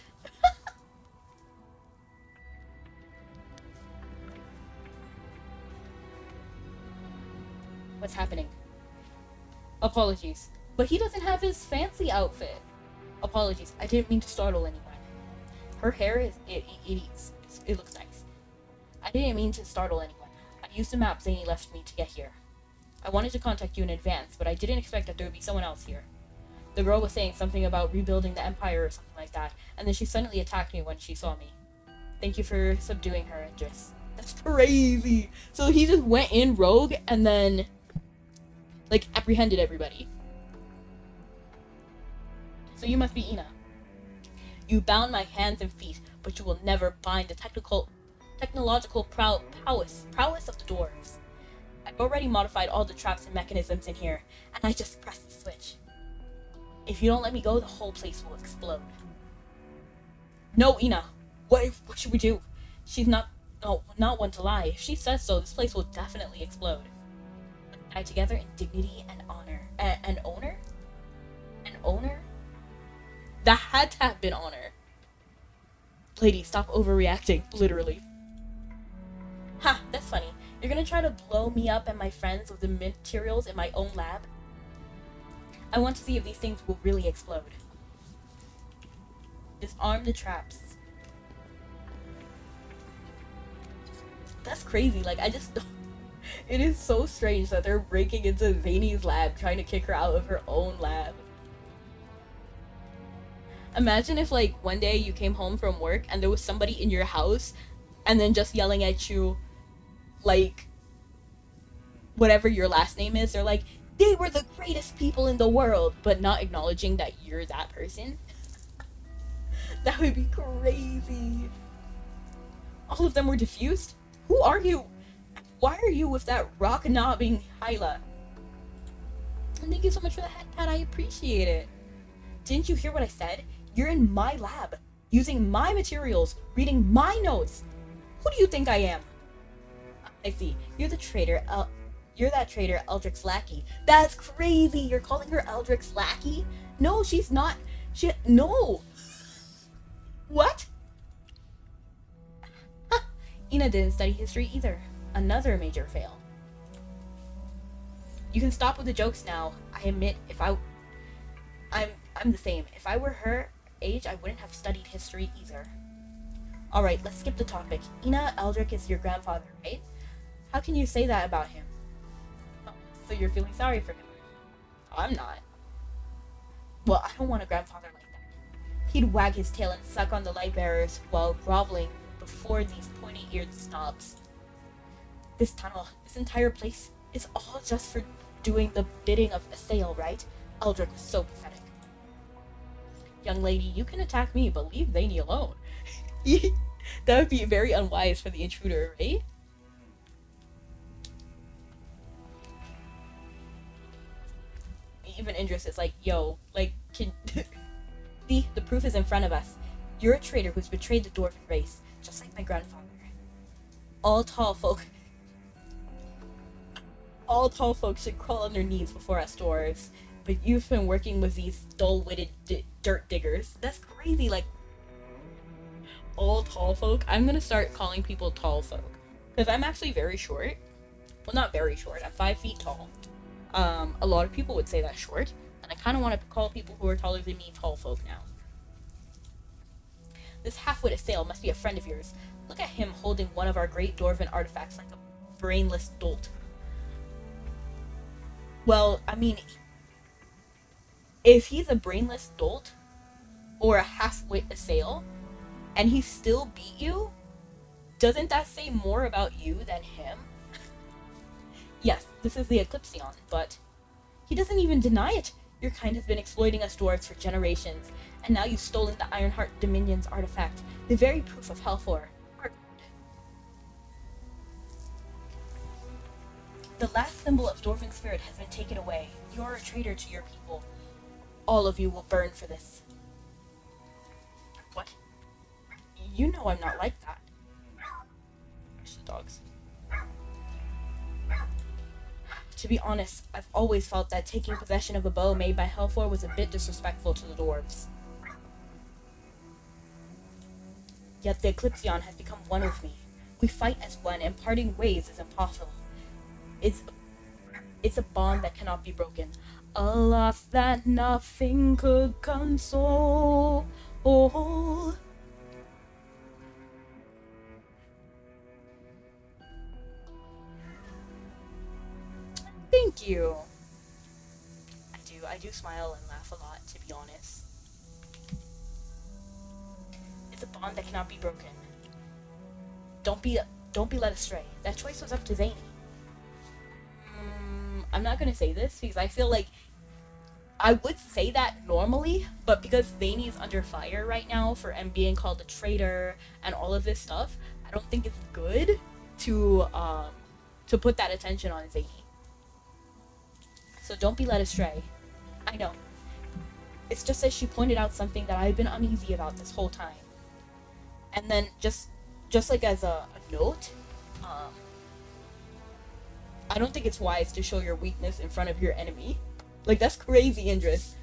What's happening? Apologies. But he doesn't have his fancy outfit. Apologies. I didn't mean to startle anyone. Her hair is, it looks nice. I didn't mean to startle anyone. I used the map Zanie left me to get here. I wanted to contact you in advance, but I didn't expect that there would be someone else here. The girl was saying something about rebuilding the Empire or something like that, and then she suddenly attacked me when she saw me. Thank you for subduing her, Idris. That's crazy! So he just went in rogue and then, like, apprehended everybody. So you must be Ina. You bound my hands and feet, but you will never bind the technological prowess of the dwarves. I've already modified all the traps and mechanisms in here, and I just pressed the switch. If you don't let me go, the whole place will explode. No, Ina. What should we do? She's not one to lie. If she says so, this place will definitely explode. Let's die together in dignity and honor. An owner? An owner? That had to have been honor. Lady, stop overreacting. Literally. Ha, that's funny. You're gonna try to blow me up and my friends with the materials in my own lab? I want to see if these things will really explode. Disarm the traps. That's crazy. Like, I just... It is so strange that they're breaking into Zanie's lab, trying to kick her out of her own lab. Imagine if, like, one day you came home from work and there was somebody in your house and then just yelling at you, like, whatever your last name is. They're like, they were the greatest people in the world, but not acknowledging that you're that person. That would be crazy. All of them were diffused? Who are you? Why are you with that rock-knobbing Hyla? And thank you so much for the head pat, I appreciate it. Didn't you hear what I said? You're in my lab, using my materials, reading my notes. Who do you think I am? I see. You're the traitor. You're that traitor, Eldrick's lackey. That's crazy. You're calling her Eldrick's lackey? No, she's not. No. What? Huh. Ina didn't study history either. Another major fail. You can stop with the jokes now. I admit, I'm the same. If I were her age, I wouldn't have studied history either. Alright, let's skip the topic. Ina Eldrick is your grandfather, right? How can you say that about him? Oh, so you're feeling sorry for him? I'm not. Well, I don't want a grandfather like that. He'd wag his tail and suck on the light bearers while groveling before these pointy-eared snobs. This tunnel, this entire place, is all just for doing the bidding of a sale, right? Eldrick was so pathetic. Young lady, you can attack me, but leave Zanie alone. That would be very unwise for the intruder, right? Even Indris is like, yo, like, See, the proof is in front of us. You're a traitor who's betrayed the dwarven race, just like my grandfather. All tall folk should crawl on their knees before us dwarves, but you've been working with these dull-witted dirt diggers. That's crazy, like, all tall folk? I'm gonna start calling people tall folk, because I'm actually very short. Well, not very short, I'm 5 feet tall. A lot of people would say that's short, and I kind of want to call people who are taller than me tall folk now. This half-witted sail must be a friend of yours. Look at him holding one of our great dwarven artifacts like a brainless dolt. Well, I mean, if he's a brainless dolt, or a half-wit sail, and he still beat you, doesn't that say more about you than him? Yes, this is the Eclipsion, but he doesn't even deny it. Your kind has been exploiting us dwarves for generations, and now you've stolen the Ironheart Dominion's artifact, the very proof of Helfor. The last symbol of dwarven spirit has been taken away. You're a traitor to your people. All of you will burn for this. What? You know I'm not like that. Where's the dogs? To be honest, I've always felt that taking possession of a bow made by Helfor was a bit disrespectful to the dwarves. Yet the Eclipsion has become one with me. We fight as one, and parting ways is impossible. It's a bond that cannot be broken. A loss that nothing could console. Thank you. I do smile and laugh a lot, to be honest. It's a bond that cannot be broken. Don't be led astray. That choice was up to Zanie. I'm not gonna say this because I feel like I would say that normally, but because Zanie's under fire right now for being called a traitor and all of this stuff, I don't think it's good to put that attention on Zanie. So don't be led astray. I know. It's just that she pointed out something that I've been uneasy about this whole time. And then just like as a note, I don't think it's wise to show your weakness in front of your enemy. Like, that's crazy, Indris.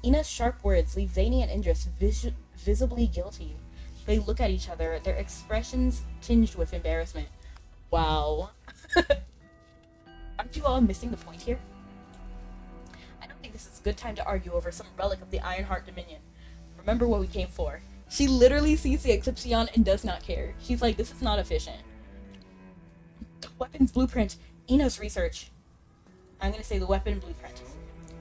Ina's sharp words leave Zanie and Indris visibly guilty. They look at each other, their expressions tinged with embarrassment. Wow. Aren't you all missing the point here? I don't think this is a good time to argue over some relic of the Ironheart Dominion. Remember what we came for. She literally sees the Eclipsion and does not care. She's like, this is not efficient. The weapons blueprint. Ina's research. I'm gonna say the weapon blueprint.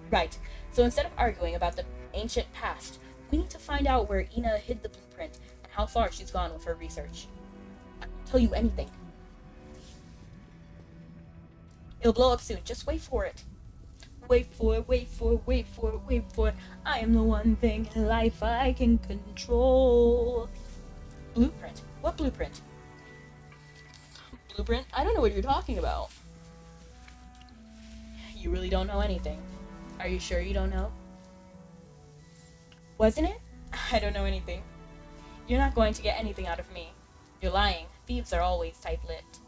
Right. So instead of arguing about the ancient past, we need to find out where Ina hid the blueprint and how far she's gone with her research. I won't tell you anything. It'll blow up soon. Just wait for it. Wait for it, wait for it, wait for it, wait for it. I am the one thing in life I can control. Blueprint? What blueprint? Blueprint? I don't know what you're talking about. You really don't know anything. Are you sure you don't know? Wasn't it? I don't know anything. You're not going to get anything out of me. You're lying. Thieves are always tight-lipped.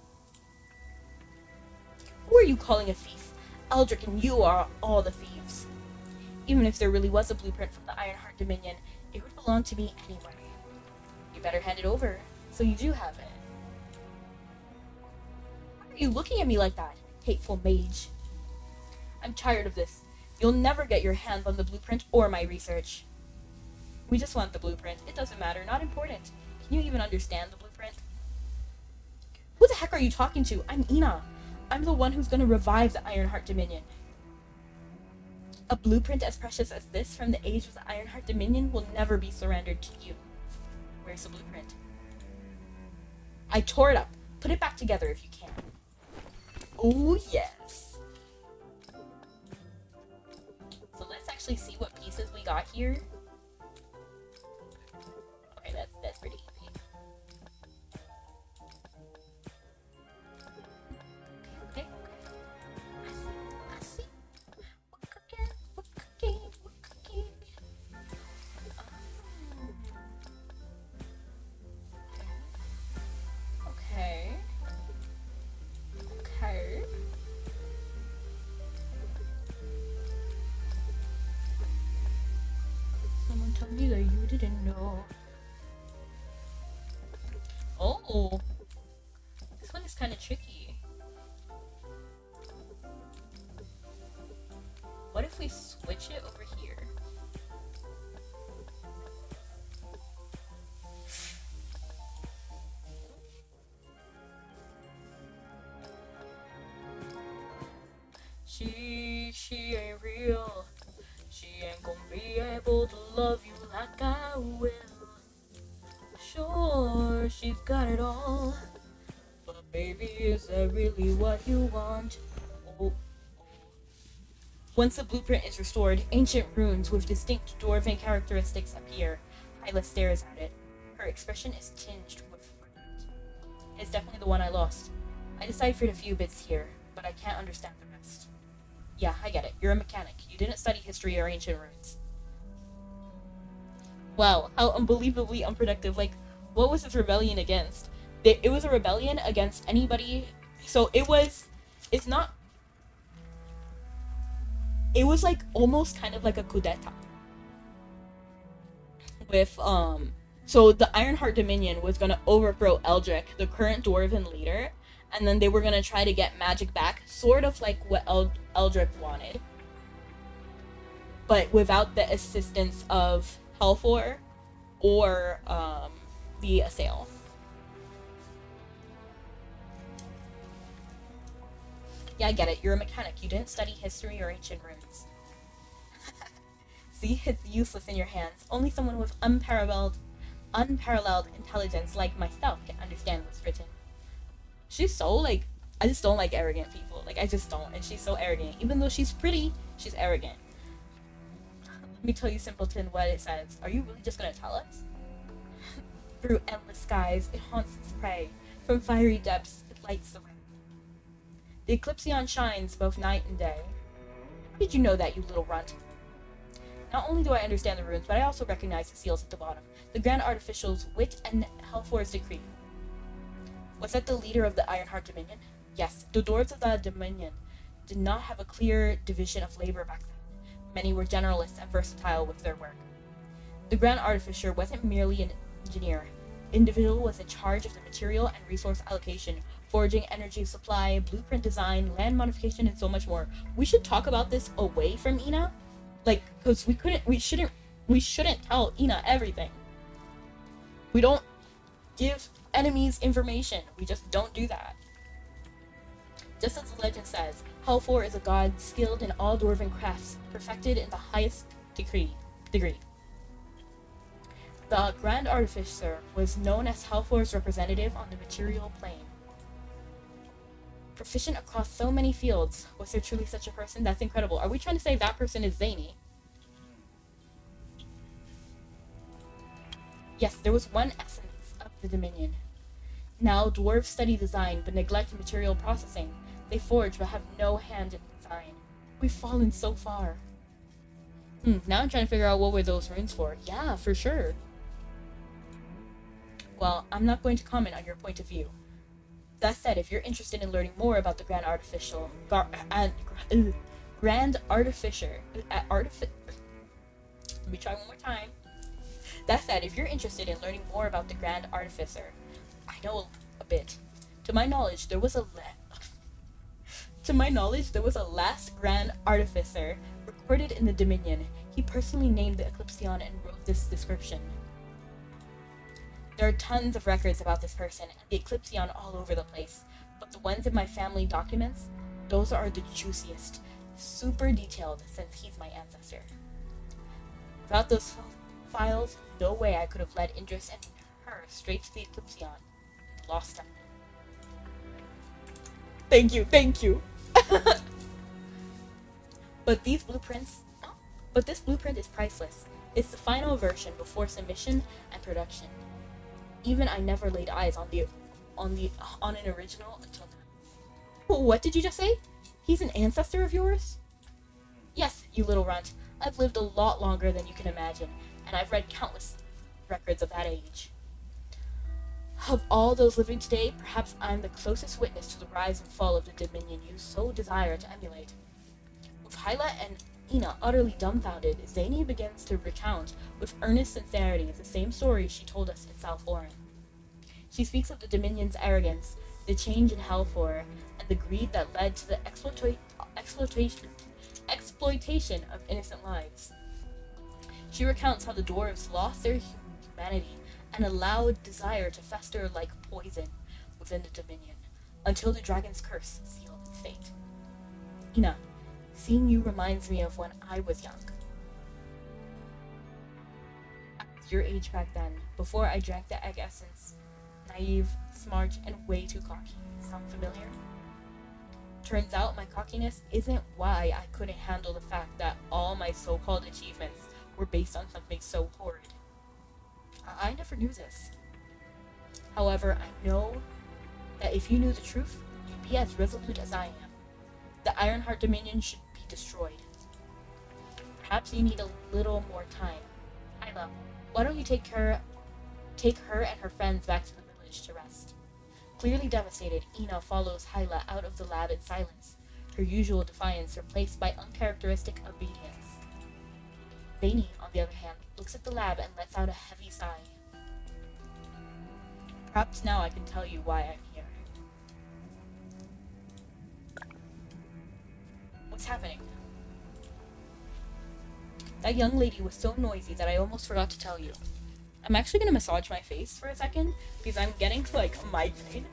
Who are you calling a thief? Eldrick and you are all the thieves. Even if there really was a blueprint from the Ironheart Dominion, it would belong to me anyway. You better hand it over, so you do have it. Why are you looking at me like that, hateful mage? I'm tired of this. You'll never get your hands on the blueprint or my research. We just want the blueprint. It doesn't matter. Not important. Can you even understand the blueprint? Who the heck are you talking to? I'm Ina. I'm the one who's going to revive the Ironheart Dominion. A blueprint as precious as this from the age of the Ironheart Dominion will never be surrendered to you. Where's the blueprint? I tore it up. Put it back together if you can. Oh, yes. So let's actually see what pieces we got here. Okay, that's pretty easy. Okay. I see. We're cooking. Okay. Someone told me that you didn't know. Oh, this one is kind of tricky. What if we switch it over here? She ain't real. She ain't gonna be able to love you like I will. Sure, she's got it all, but baby, is that really what you want? Oh. Once the blueprint is restored, ancient runes with distinct dwarven characteristics appear. Hyla stares at it. Her expression is tinged with regret. It's definitely the one I lost. I deciphered a few bits here, but I can't understand the rest. Yeah, I get it. You're a mechanic. You didn't study history or ancient runes. Wow, how unbelievably unproductive. Like, what was this rebellion against? It was a rebellion against anybody. So it was like almost kind of like a coup d'etat. With, so the Ironheart Dominion was gonna overthrow Eldrick, the current dwarven leader, and then they were gonna try to get magic back, sort of like what Eldrick wanted. But without the assistance of Helfor or the Assail. Yeah, I get it. You're a mechanic. You didn't study history or ancient runes. See, it's useless in your hands. Only someone with unparalleled intelligence like myself can understand what's written. She's so, like, I just don't like arrogant people. Like, I just don't. And she's so arrogant. Even though she's pretty, she's arrogant. Let me tell you, simpleton, what it says. Are you really just gonna tell us? Through endless skies, it haunts its prey. From fiery depths, it lights the way. The Eclipsion shines both night and day. How did you know that, you little runt? Not only do I understand the runes, but I also recognize the seals at the bottom. The Grand Artificial's wit and Hellfor's decree. Was that the leader of the Ironheart Dominion? Yes, the dwarves of the Dominion did not have a clear division of labor back then. Many were generalists and versatile with their work. The Grand Artificer wasn't merely an engineer. The individual was in charge of the material and resource allocation, forging, energy supply, blueprint design, land modification, and so much more. We should talk about this away from Ina, because we shouldn't tell Ina everything. We don't give enemies information. We just don't do that. Just as the legend says, Hellfor is a god skilled in all dwarven crafts, perfected in the highest degree. The Grand Artificer was known as Hellfor's representative on the material plane. Proficient across so many fields. Was there truly such a person? That's incredible. Are we trying to say that person is Zanie? Yes, there was one essence of the Dominion. Now, dwarves study design but neglect material processing. They forge but have no hand in design. We've fallen so far. Now I'm trying to figure out what were those runes for. Yeah, for sure. Well, I'm not going to comment on your point of view. That said, if you're interested in learning more about the Grand Artificer, let me try one more time. That said, if you're interested in learning more about the Grand Artificer, I know a bit. To my knowledge, there was a last Grand Artificer recorded in the Dominion. He personally named the Eclipsion and wrote this description. There are tons of records about this person and the Eclipsion all over the place, but the ones in my family documents, those are the juiciest, super detailed since he's my ancestor. Without those files, no way I could have led Indris and her straight to the Eclipsion. Lost them. Thank you. But this blueprint is priceless. It's the final version before submission and production. Even I never laid eyes on an original until now. What did you just say? He's an ancestor of yours? Yes, you little runt. I've lived a lot longer than you can imagine, and I've read countless records of that age. Of all those living today, perhaps I'm the closest witness to the rise and fall of the Dominion you so desire to emulate. With Hyla and Ina utterly dumbfounded, Zanie begins to recount with earnest sincerity the same story she told us in South Lauren. She speaks of the Dominion's arrogance, the change in Hellfor, and the greed that led to the exploitation of innocent lives. She recounts how the dwarves lost their humanity and allowed desire to fester like poison within the Dominion, until the dragon's curse sealed its fate. Ina, seeing you reminds me of when I was young. I was your age back then, before I drank the egg essence. Naive, smart, and way too cocky. Sound familiar? Turns out my cockiness isn't why I couldn't handle the fact that all my so-called achievements were based on something so horrid. I never knew this. However, I know that if you knew the truth, you'd be as resolute as I am. The Ironheart Dominion should be destroyed. Perhaps you need a little more time. Hyla, why don't you take her and her friends back to the village to rest? Clearly devastated, Ina follows Hyla out of the lab in silence, her usual defiance replaced by uncharacteristic obedience. Zanie, on the other hand, looks at the lab and lets out a heavy sigh. Perhaps now I can tell you why I'm here. What's happening? That young lady was so noisy that I almost forgot to tell you. I'm actually going to massage my face for a second, because I'm getting to, a migraine.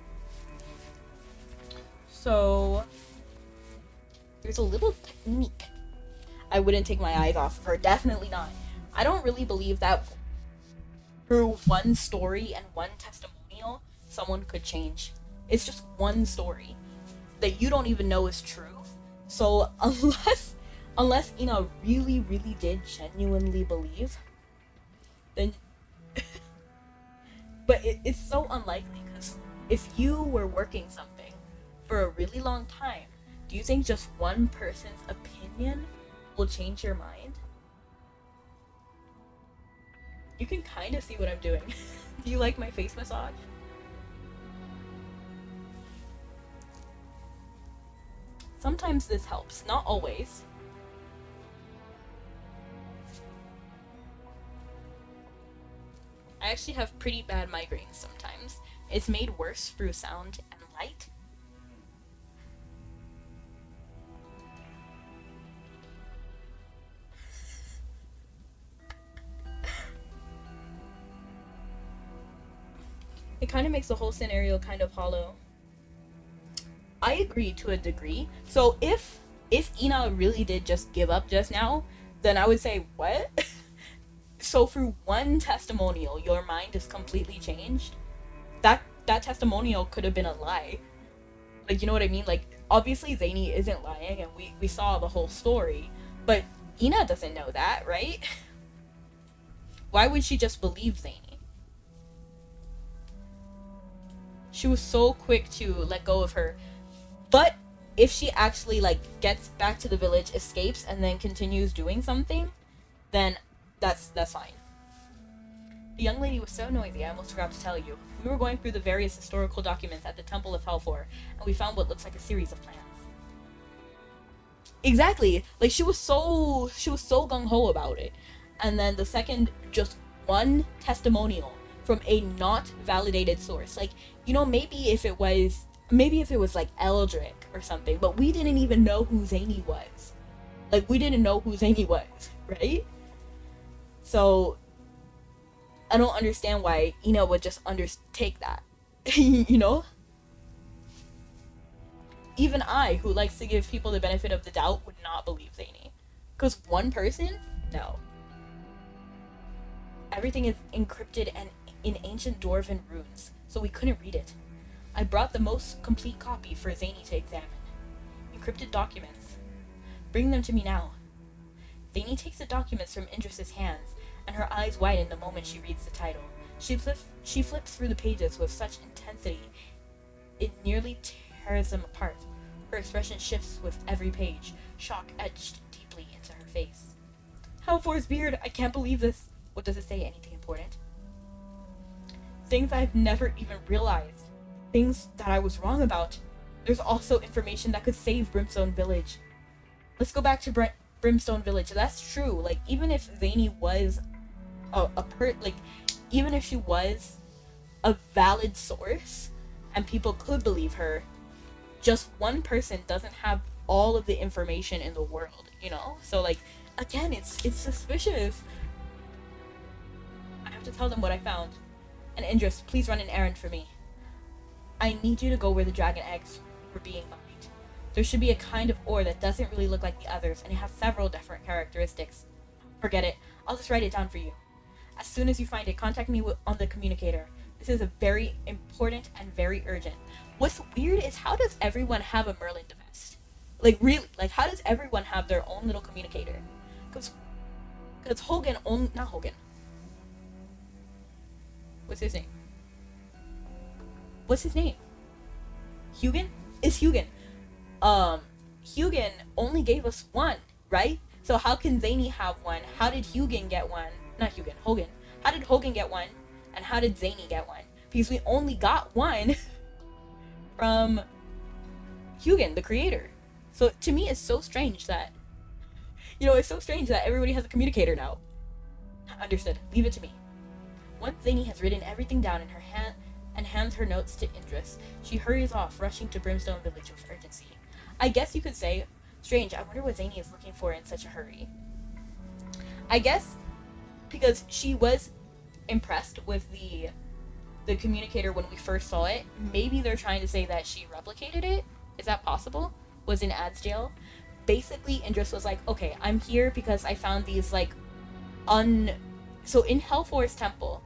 So, there's a little technique. I wouldn't take my eyes off of her, definitely not. I don't really believe that through one story and one testimonial, someone could change. It's just one story that you don't even know is true. So, unless Ina really, really did genuinely believe, then but it's so unlikely, because if you were working something for a really long time, do you think just one person's opinion will change your mind? You can kind of see what I'm doing. Do you like my face massage? Sometimes this helps, not always. I actually have pretty bad migraines sometimes. It's made worse through sound and light. It kind of makes the whole scenario kind of hollow. I agree to a degree. So if Ina really did just give up just now, then I would say, what? So through one testimonial, your mind is completely changed? That testimonial could have been a lie. Like, you know what I mean? Like, obviously Zanie isn't lying, and we saw the whole story, but Ina doesn't know that, right? Why would she just believe Zanie? She was so quick to let go of her. But if she actually, like, gets back to the village, escapes, and then continues doing something, then that's fine. The young lady was so noisy, I almost forgot to tell you. We were going through the various historical documents at the Temple of Hellfor, and we found what looks like a series of plans. Exactly! Like, she was so gung-ho about it. And then the second, just one testimonial from a not validated source. Like, you know, maybe if it was like Eldrick or something, but we didn't even know who Zanie was. Like, we didn't know who Zanie was, right? So, I don't understand why Ina would just take that. You know? Even I, who likes to give people the benefit of the doubt, would not believe Zanie. Because one person? No. Everything is encrypted and in ancient dwarven runes, so we couldn't read it. I brought the most complete copy for Zanie to examine. Encrypted documents. Bring them to me now. Zanie takes the documents from Indris's hands, and her eyes widen the moment she reads the title. She flips through the pages with such intensity, it nearly tears them apart. Her expression shifts with every page, shock etched deeply into her face. Hellfor's beard! I can't believe this! What does it say? Anything important? Things I've never even realized. Things that I was wrong about. There's also information that could save Brimstone Village. Let's go back to Brimstone Village. That's true. Like, even if Zanie was even if she was a valid source and people could believe her, just one person doesn't have all of the information in the world, you know? So, like, again, it's suspicious. I have to tell them what I found. And Indris, please run an errand for me. I need you to go where the dragon eggs were being mined. There should be a kind of ore that doesn't really look like the others, and it has several different characteristics. Forget it. I'll just write it down for you. As soon as you find it, contact me on the communicator. This is a very important and very urgent. What's weird is, how does everyone have a Merlin vest? Like, really? Like, how does everyone have their own little communicator? Because Hogan not Hogan. What's his name? What's his name? Hugan? It's Hugan. Hugan only gave us one, right? So how can Zanie have one? How did Hugan get one? Not Hugan, Hogan. How did Hogan get one? And how did Zanie get one? Because we only got one from Hugan, the creator. So to me, it's so strange that, it's so strange that everybody has a communicator now. Understood. Leave it to me. Once Zanie has written everything down in her hand and hands her notes to Indris, she hurries off, rushing to Brimstone Village with urgency. I guess you could say, strange, I wonder what Zanie is looking for in such a hurry. I guess because she was impressed with the communicator when we first saw it. Maybe they're trying to say that she replicated it. Is that possible? Was in Adsdale. Basically, Indris was like, okay, I'm here because I found these, so in Hellfor's temple,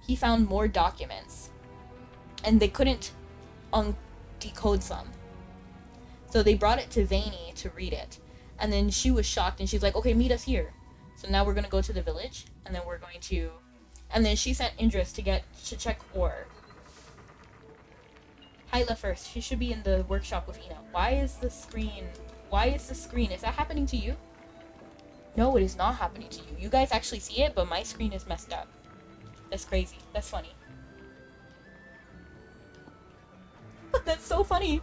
he found more documents, and they couldn't decode some. So they brought it to Zanie to read it, and then she was shocked, and she's like, okay, meet us here. So now we're going to go to the village, and then and then she sent Indris to check ore. Hyla first. She should be in the workshop with Ina. Why is the screen? Is that happening to you? No, it is not happening to you. You guys actually see it, but my screen is messed up. That's crazy. That's funny. That's so funny.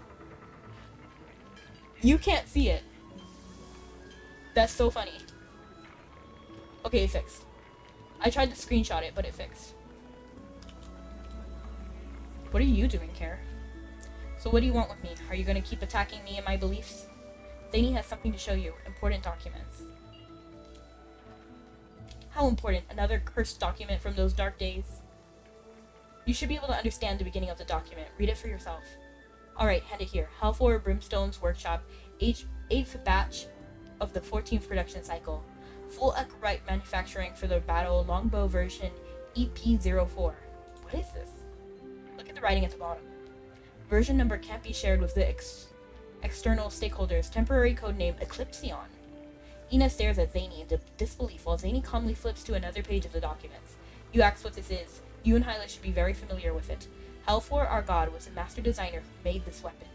You can't see it. That's so funny. Okay, it fixed. I tried to screenshot it, but it fixed. What are you doing here? So what do you want with me? Are you going to keep attacking me and my beliefs? Zanie has something to show you. Important documents. How important? Another cursed document from those dark days? You should be able to understand the beginning of the document. Read it for yourself. Alright, hand it here. Halfor Brimstone's Workshop, 8th batch of the 14th production cycle. Full upright manufacturing for the battle longbow version EP04. What is this? Look at the writing at the bottom. Version number can't be shared with the external stakeholders. Temporary codename Eclipsion. Ina stares at Zanie in disbelief while Zanie calmly flips to another page of the documents. You ask what this is. You and Hyla should be very familiar with it. Halfor, our god, was the master designer who made this weapon.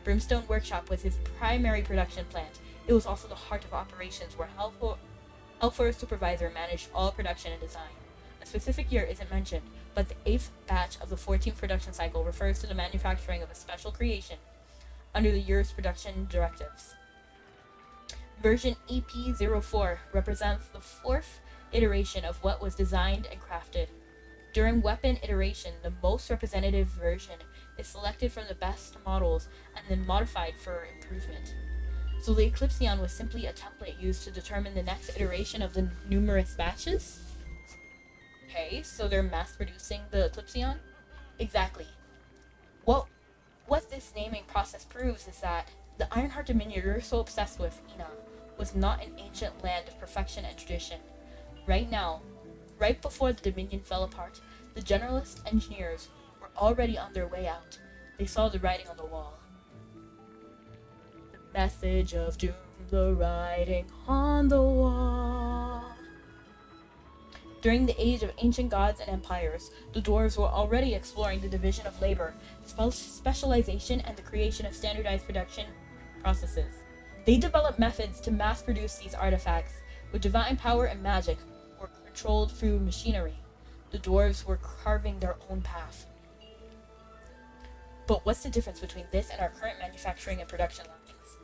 Brimstone Workshop was his primary production plant. It was also the heart of operations where Halfor's supervisor managed all production and design. A specific year isn't mentioned, but the 8th batch of the 14th production cycle refers to the manufacturing of a special creation under the year's production directives. Version EP04 represents the 4th iteration of what was designed and crafted. During weapon iteration, the most representative version is selected from the best models and then modified for improvement. So the Eclipsion was simply a template used to determine the next iteration of the numerous batches? Okay, so they're mass-producing the Eclipsion? Exactly. What this naming process proves is that the Ironheart Dominion you're so obsessed with, Ina, was not an ancient land of perfection and tradition. Right now, right before the Dominion fell apart, the generalist engineers were already on their way out. They saw the writing on the wall. The message of doom, the writing on the wall. During the age of ancient gods and empires, the dwarves were already exploring the division of labor, specialization, and the creation of standardized production processes. They developed methods to mass-produce these artifacts, with divine power and magic were controlled through machinery. The dwarves were carving their own path. But what's the difference between this and our current manufacturing and production lines?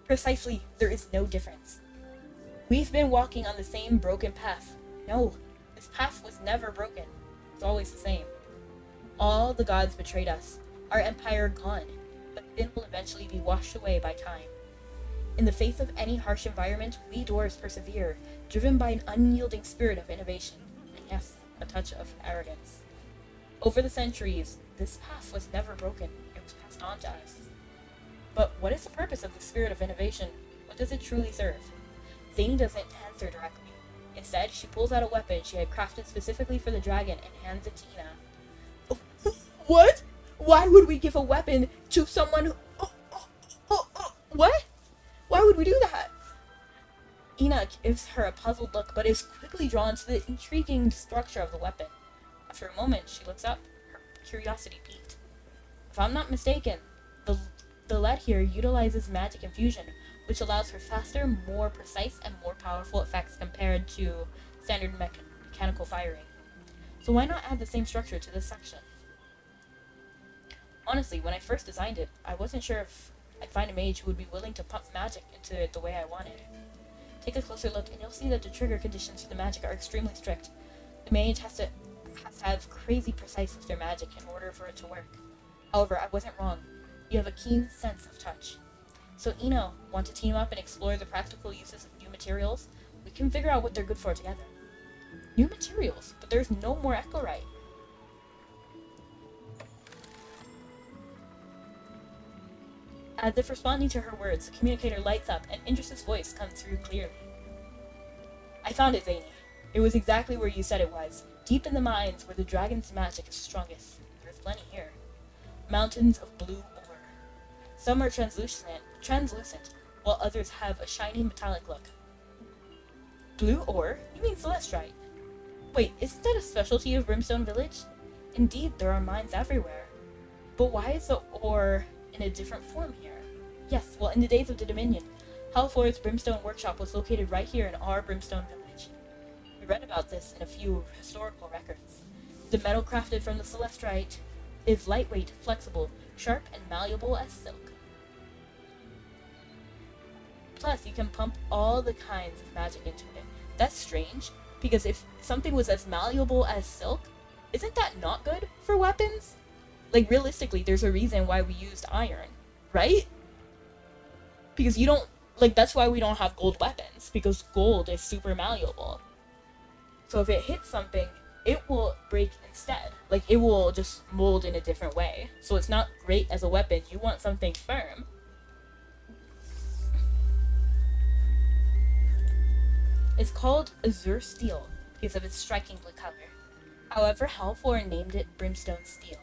Precisely, there is no difference. We've been walking on the same broken path. No, this path was never broken. It's always the same. All the gods betrayed us. Our empire gone, but sin will eventually be washed away by time. In the face of any harsh environment, we dwarves persevere, driven by an unyielding spirit of innovation, and yes, a touch of arrogance. Over the centuries, this path was never broken. It was passed on to us. But what is the purpose of the spirit of innovation? What does it truly serve? Zanie doesn't answer directly. Instead, she pulls out a weapon she had crafted specifically for the dragon and hands it to Ina. What? Why would we give a weapon to someone who... What? Why would we do that? Ina gives her a puzzled look, but is quickly drawn to the intriguing structure of the weapon. After a moment, she looks up, her curiosity piqued. If I'm not mistaken, the lead here utilizes magic infusion, which allows for faster, more precise, and more powerful effects compared to standard mechanical firing. So why not add the same structure to this section? Honestly, when I first designed it, I wasn't sure if I'd find a mage who would be willing to pump magic into it the way I wanted. Take a closer look and you'll see that the trigger conditions for the magic are extremely strict. The mage has to have crazy precise with their magic in order for it to work. However, I wasn't wrong. You have a keen sense of touch. So Ina, want to team up and explore the practical uses of new materials? We can figure out what they're good for together. New materials? But there's no more echorite. As if responding to her words, the communicator lights up and Idris's voice comes through clearly. I found it, Zanie. It was exactly where you said it was. Deep in the mines where the dragon's magic is strongest. There's plenty here. Mountains of blue ore. Some are translucent, while others have a shiny metallic look. Blue ore? You mean celestite? Wait, isn't that a specialty of Brimstone Village? Indeed, there are mines everywhere. But why is the ore in a different form here? Yes, well, in the days of the Dominion, Halfor's Brimstone Workshop was located right here in our Brimstone Village. We read about this in a few historical records. The metal crafted from the celestite is lightweight, flexible, sharp, and malleable as silk. Plus, you can pump all the kinds of magic into it. That's strange, because if something was as malleable as silk, isn't that not good for weapons? Like, realistically, there's a reason why we used iron, right? Because you don't, like, that's why we don't have gold weapons, because gold is super malleable. So if it hits something, it will break instead. Like, it will just mold in a different way. So it's not great as a weapon. You want something firm. It's called azure steel because of its striking blue color. However, Halfor named it brimstone steel.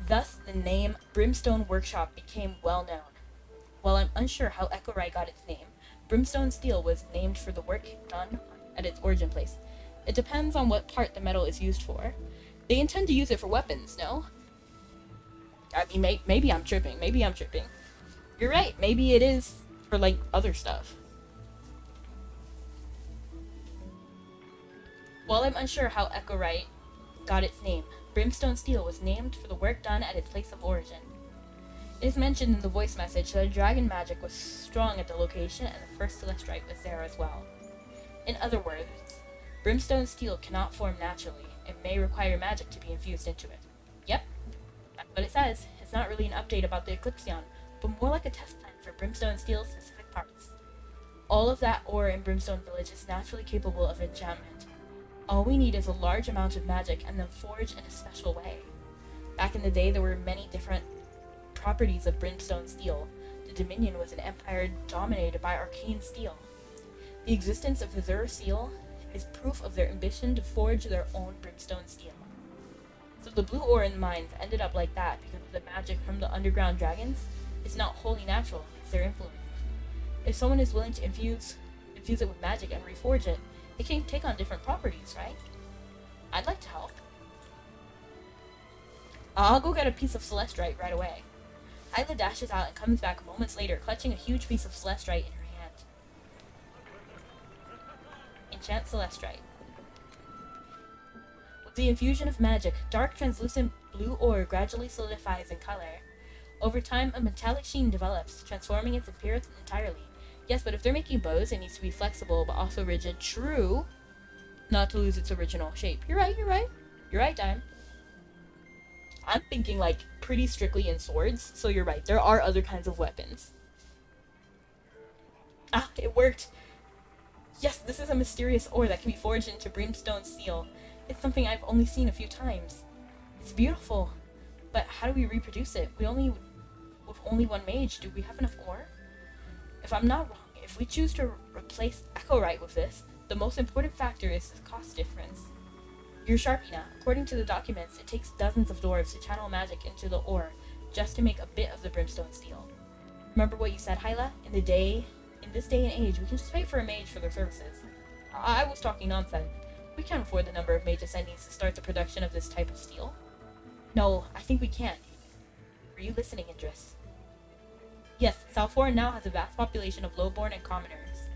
Thus, the name Brimstone Workshop became well known. While I'm unsure how Echorite got its name, brimstone steel was named for the work done at its origin place. It depends on what part the metal is used for. They intend to use it for weapons, no? I mean, maybe I'm tripping. You're right, maybe it is for, like, other stuff. While I'm unsure how Echorite got its name, brimstone steel was named for the work done at its place of origin. It is mentioned in the voice message that dragon magic was strong at the location and the first celestite was there as well. In other words, brimstone steel cannot form naturally. It may require magic to be infused into it. Yep, that's what it says. It's not really an update about the Eclipsion, but more like a test plan for brimstone steel's specific parts. All of that ore in Brimstone Village is naturally capable of enchantment. All we need is a large amount of magic and then forge in a special way. Back in the day, there were many different properties of brimstone steel. The Dominion was an empire dominated by arcane steel. The existence of azure steel is proof of their ambition to forge their own brimstone steel. So the blue ore in the mines ended up like that because of the magic from the underground dragons. It's not wholly natural, it's their influence. If someone is willing to infuse it with magic and reforge it, it can take on different properties, right? I'd like to help. I'll go get a piece of celestite right away. Hyla dashes out and comes back moments later, clutching a huge piece of celestite in her hand. Enchant celestite. With the infusion of magic, dark translucent blue ore gradually solidifies in color. Over time, a metallic sheen develops, transforming its appearance entirely. Yes, but if they're making bows, it needs to be flexible, but also rigid. True. Not to lose its original shape. You're right, Dime. I'm thinking, like, pretty strictly in swords, so you're right. There are other kinds of weapons. Ah, it worked. Yes, this is a mysterious ore that can be forged into brimstone steel. It's something I've only seen a few times. It's beautiful. But how do we reproduce it? With only one mage, do we have enough ore? If I'm not wrong, if we choose to replace Echorite with this, the most important factor is the cost difference. You're sharp, Ina. According to the documents, it takes dozens of dwarves to channel magic into the ore just to make a bit of the brimstone steel. Remember what you said, Hyla? In this day and age, we can just pay for a mage for their services. I was talking nonsense. We can't afford the number of mage ascendees to start the production of this type of steel. No, I think we can't. Were you listening, Idris? Yes, Salfor now has a vast population of lowborn and commoners,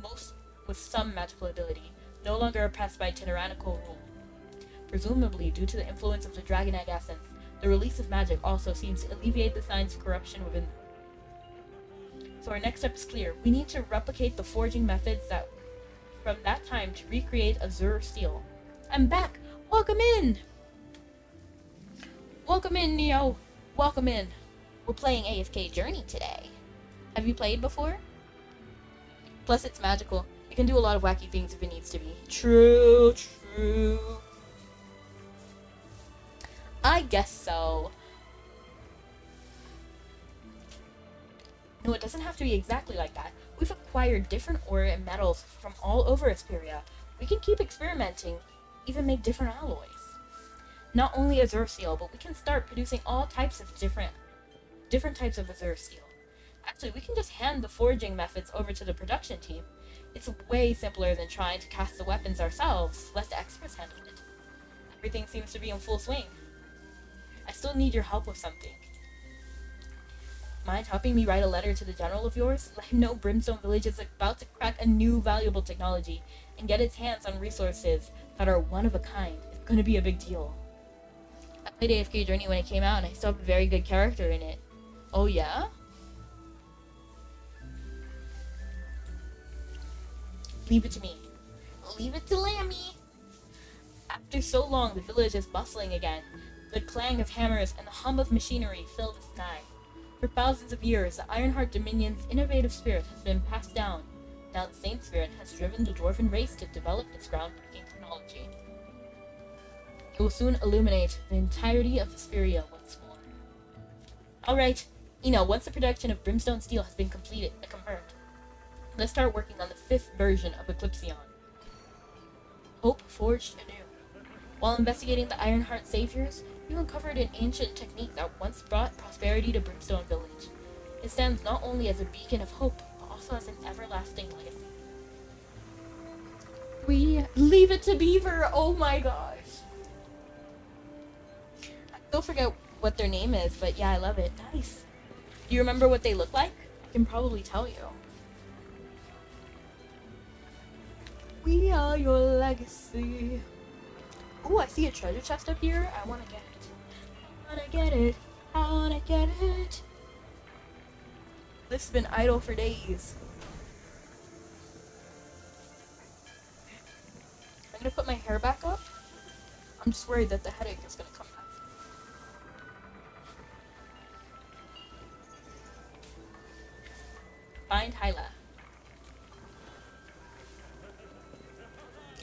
most with some magical ability, no longer oppressed by tyrannical rule. Presumably, due to the influence of the dragon egg essence, the release of magic also seems to alleviate the signs of corruption within them. So our next step is clear. We need to replicate the forging methods from that time to recreate azure steel. I'm back! Welcome in! Welcome in, Neo! Welcome in! We're playing AFK Journey today. Have you played before? Plus, it's magical. You can do a lot of wacky things if it needs to be. True. I guess so. No, it doesn't have to be exactly like that. We've acquired different ore and metals from all over Asperia. We can keep experimenting, even make different alloys. Not only azure steel, but we can start producing all types of different types of azure steel. Actually, we can just hand the forging methods over to the production team. It's way simpler than trying to cast the weapons ourselves. Let the experts handle it. Everything seems to be in full swing. I still need your help with something. Mind helping me write a letter to the general of yours? Let him know Brimstone Village is about to crack a new valuable technology and get its hands on resources that are one of a kind. It's gonna be a big deal. I played AFK Journey when it came out, and I still have a very good character in it. Oh yeah? Leave it to me. Leave it to Lammy. After so long, the village is bustling again. The clang of hammers and the hum of machinery fill the sky. For thousands of years, the Ironheart Dominion's innovative spirit has been passed down. Now the same spirit has driven the dwarven race to develop its groundbreaking technology. It will soon illuminate the entirety of Vesperia once more. Alright, once the production of Brimstone Steel has been completed and confirmed, let's start working on the 5th version of Eclipsion. Hope forged anew. While investigating the Ironheart Saviors, you uncovered an ancient technique that once brought prosperity to Brimstone Village. It stands not only as a beacon of hope, but also as an everlasting legacy. We leave it to Beaver! Oh my gosh! I still forget what their name is, but yeah, I love it. Nice. Do you remember what they look like? I can probably tell you. We are your legacy. Ooh, I see a treasure chest up here. I wanna get it. I wanna get it. I wanna get it. This has been idle for days. I'm gonna put my hair back up. I'm just worried that the headache is gonna come back. Find Hyla.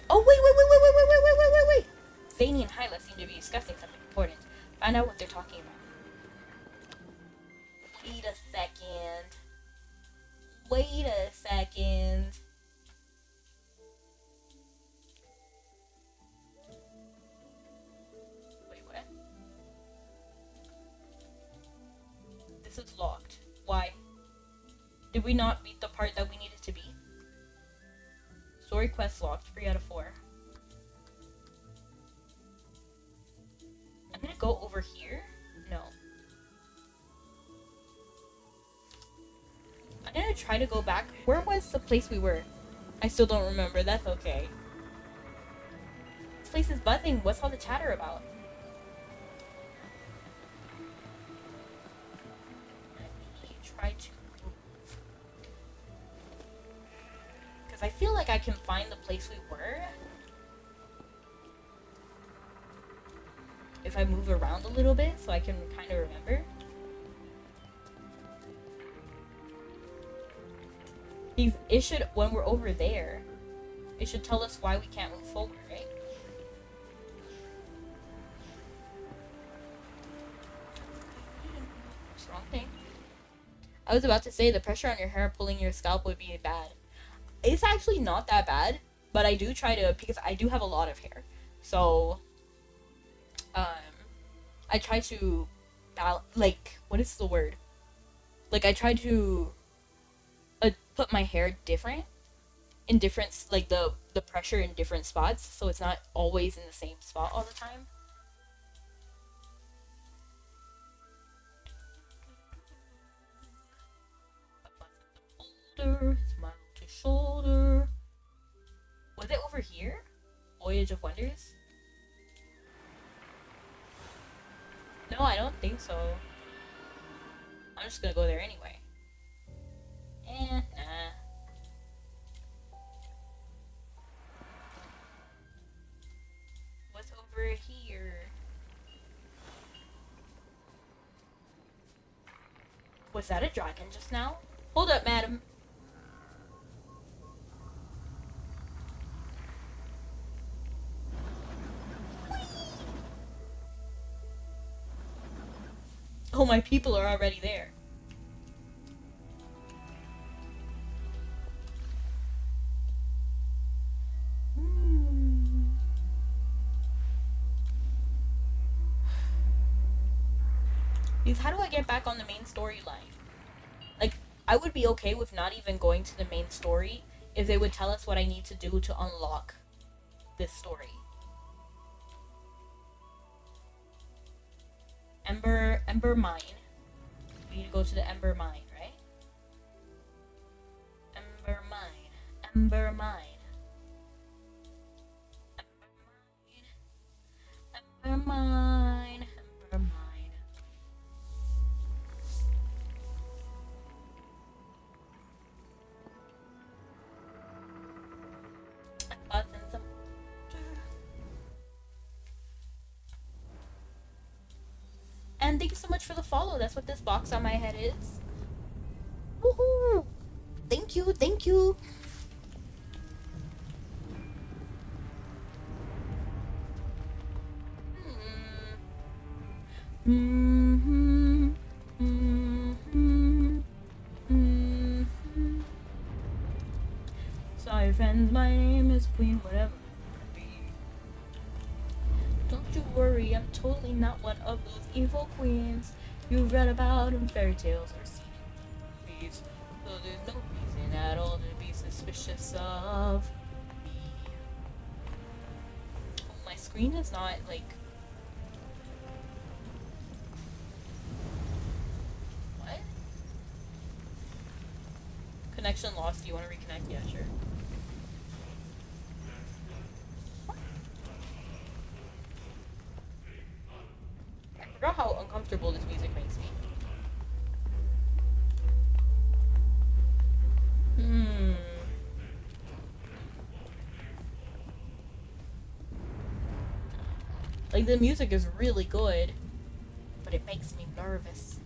Oh, wait. Zanie and Hyla seem to be discussing something important. Find out what they're talking about. Wait a second. Wait, what? This is locked. Why? Did we not beat the part that we needed to beat? Story quest locked, 3 out of 4. I'm gonna go over here? No. I'm gonna try to go back. Where was the place we were? I still don't remember. That's okay. This place is buzzing. What's all the chatter about? Let me try to move. Because I feel like I can find the place we were if I move around a little bit, so I can kind of remember. It should, when we're over there, it should tell us why we can't move forward, right? What's the wrong thing? I was about to say the pressure on your hair pulling your scalp would be bad. It's actually not that bad, but I do try to, because I do have a lot of hair. So, I try to, what is the word? Like, I try to put my hair in different, like, the pressure in different spots, so it's not always in the same spot all the time. Smile to shoulder. Was it over here? Voyage of Wonders? No, I don't think so. I'm just gonna go there anyway. Nah. What's over here? Was that a dragon just now? Hold up, madam. Oh, my people are already there. Because how do I get back on the main storyline? Like, I would be okay with not even going to the main story if they would tell us what I need to do to unlock this story. Ember Mine. We need to go to the Ember Mine, right? Ember Mine. And thank you so much for the follow. That's what this box on my head is. Woohoo! Thank you, thank you. Sorry friends, my name is Queen, whatever. Don't you worry, I'm totally not one of those evil queens you've read about in fairy tales or seen in movies. So there's no reason at all to be suspicious of me. Oh, my screen is not like... What? Connection lost. Do you want to reconnect? Yeah, sure. I forgot how uncomfortable this music makes me. Like, the music is really good, but it makes me nervous.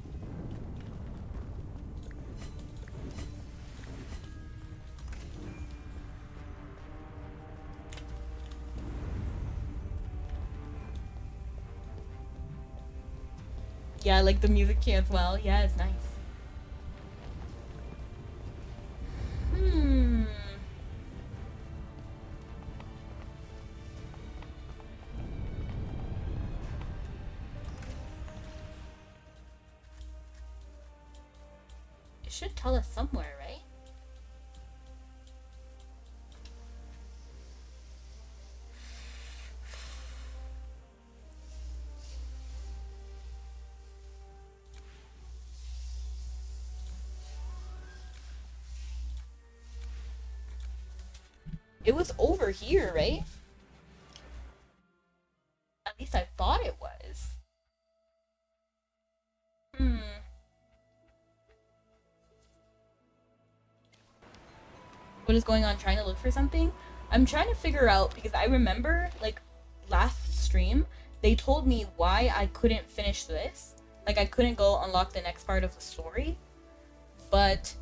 Yeah, like the music chants well. Yeah, it's nice. It should tell us somewhere, right? It was over here, right? At least I thought it was. What is going on? Trying to look for something? I'm trying to figure out, because I remember, like, last stream, they told me why I couldn't finish this. Like, I couldn't go unlock the next part of the story. But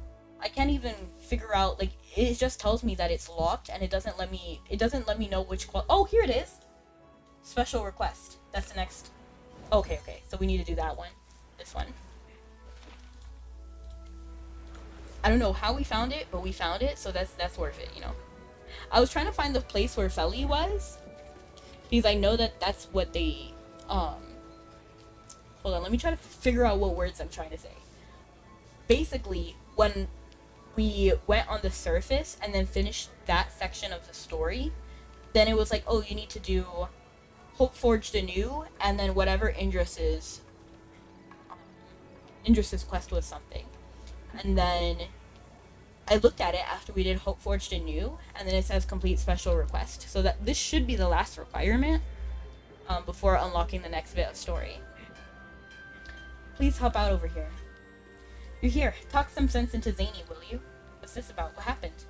I can't even figure out, like, it just tells me that it's locked, and it doesn't let me know which oh, here it is! Special request. That's the next... Okay, so we need to do that one. This one. I don't know how we found it, but we found it, so that's worth it, you know. I was trying to find the place where Feli was, because I know that that's what they, hold on, let me try to figure out what words I'm trying to say. Basically, when we went on the surface and then finished that section of the story, then it was like, oh, you need to do Hope Forged Anew, and then whatever Indris's quest was something. And then I looked at it after we did Hope Forged Anew, and then it says complete special request. So that this should be the last requirement before unlocking the next bit of story. Please help out over here. You're here. Talk some sense into Zanie, will you? What's this about? What happened?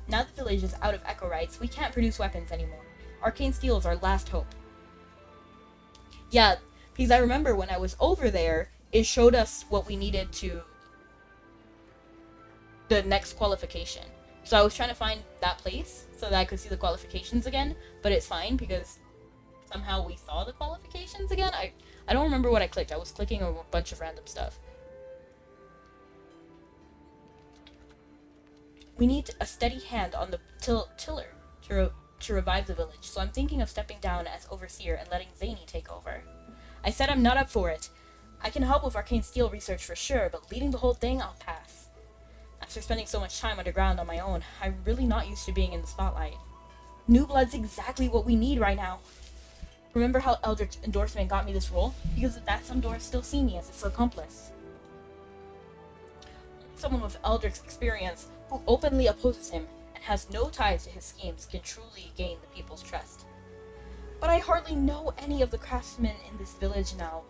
Now the village is out of echo rights, we can't produce weapons anymore. Arcane steel is our last hope. Yeah, because I remember when I was over there, it showed us what we needed to the next qualification. So I was trying to find that place so that I could see the qualifications again, but it's fine because somehow we saw the qualifications again. I don't remember what I clicked. I was clicking a bunch of random stuff. We need a steady hand on the tiller to revive the village, so I'm thinking of stepping down as overseer and letting Zanie take over. I said I'm not up for it. I can help with arcane steel research for sure, but leading the whole thing, I'll pass. After spending so much time underground on my own, I'm really not used to being in the spotlight. New blood's exactly what we need right now. Remember how Eldritch's endorsement got me this role? Because of that, some doors still see me as its accomplice. Someone with Eldritch's experience, who openly opposes him and has no ties to his schemes, can truly gain the people's trust. But I hardly know any of the craftsmen in this village now.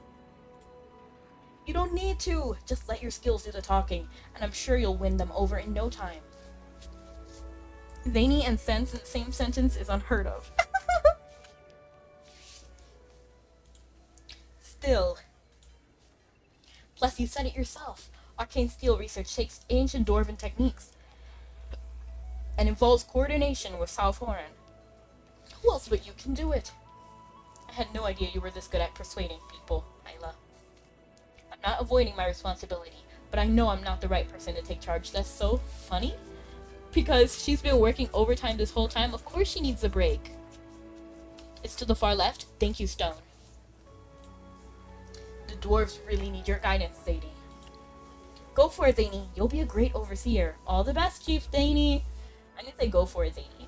You don't need to! Just let your skills do the talking, and I'm sure you'll win them over in no time. Zany and sense in the same sentence is unheard of. still. Plus, you said it yourself. Arcane steel research takes ancient dwarven techniques and involves coordination with South Horan. Who else but you can do it? I had no idea you were this good at persuading people, Isla. I'm not avoiding my responsibility, but I know I'm not the right person to take charge. That's so funny. Because she's been working overtime this whole time, of course she needs a break. It's to the far left. Thank you, Stone. The dwarves really need your guidance, Zanie. Go for it, Zanie. You'll be a great overseer. All the best, Chief Zanie. I didn't say go for it, Zanie.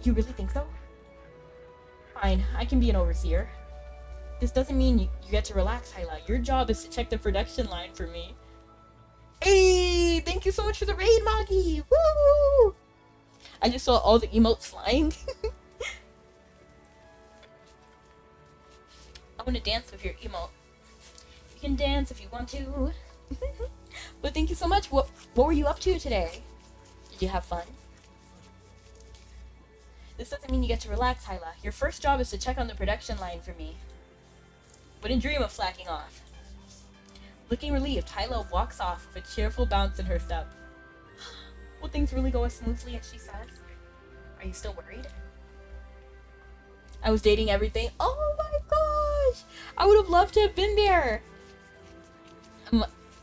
You really think so? Fine, I can be an overseer. This doesn't mean you get to relax, Hyla. Your job is to check the production line for me. Hey, thank you so much for the raid, Moggy. Woo! I just saw all the emotes flying. I want to dance with your emote. You can dance if you want to. But thank you so much. What were you up to today? Did you have fun? This doesn't mean you get to relax, Hyla. Your first job is to check on the production line for me. Wouldn't dream of slacking off. Looking relieved, Hyla walks off with a cheerful bounce in her step. Will things really go as smoothly as she says? Are you still worried? I was dating everything. Oh my gosh! I would have loved to have been there!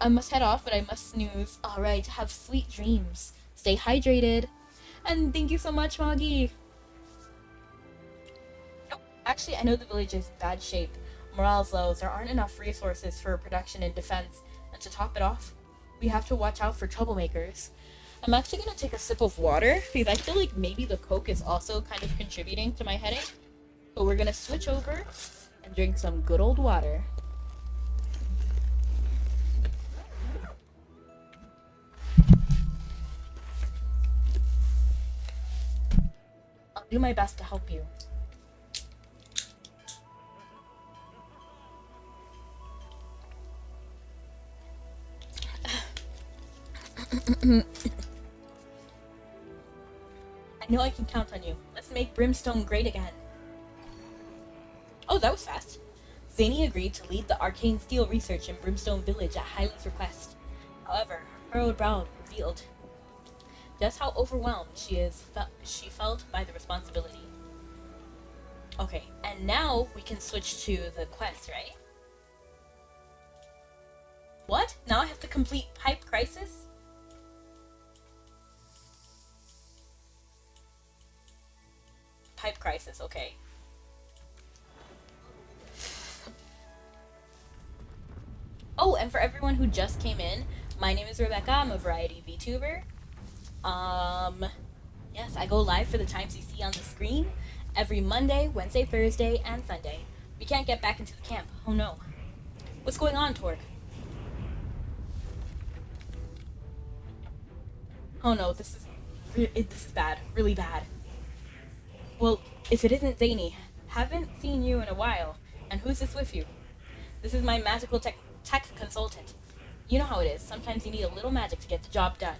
I must head off, but I must snooze. Alright, have sweet dreams. Stay hydrated. And thank you so much, Moggy. Oh, actually, I know the village is in bad shape. Morale's low, there aren't enough resources for production and defense. And to top it off, we have to watch out for troublemakers. I'm actually going to take a sip of water, because I feel like maybe the Coke is also kind of contributing to my headache. So we're going to switch over and drink some good old water. I'll do my best to help you. I know I can count on you. Let's make Brimstone great again. Oh, that was fast. Zanie agreed to lead the arcane steel research in Brimstone Village at Hyla's request. However, her furrowed brow revealed just how overwhelmed she felt by the responsibility. Okay, and now we can switch to the quest, right? What? Now I have to complete Pipe Crisis? Pipe Crisis, okay. Oh, and for everyone who just came in, my name is Rebecca. I'm a variety VTuber. Yes, I go live for the times you see on the screen every Monday, Wednesday, Thursday, and Sunday. We can't get back into the camp. Oh no. What's going on, Torque? Oh no, this is bad. Really bad. Well, if it isn't Zanie, haven't seen you in a while. And who's this with you? This is my magical tech consultant. You know how it is. Sometimes you need a little magic to get the job done.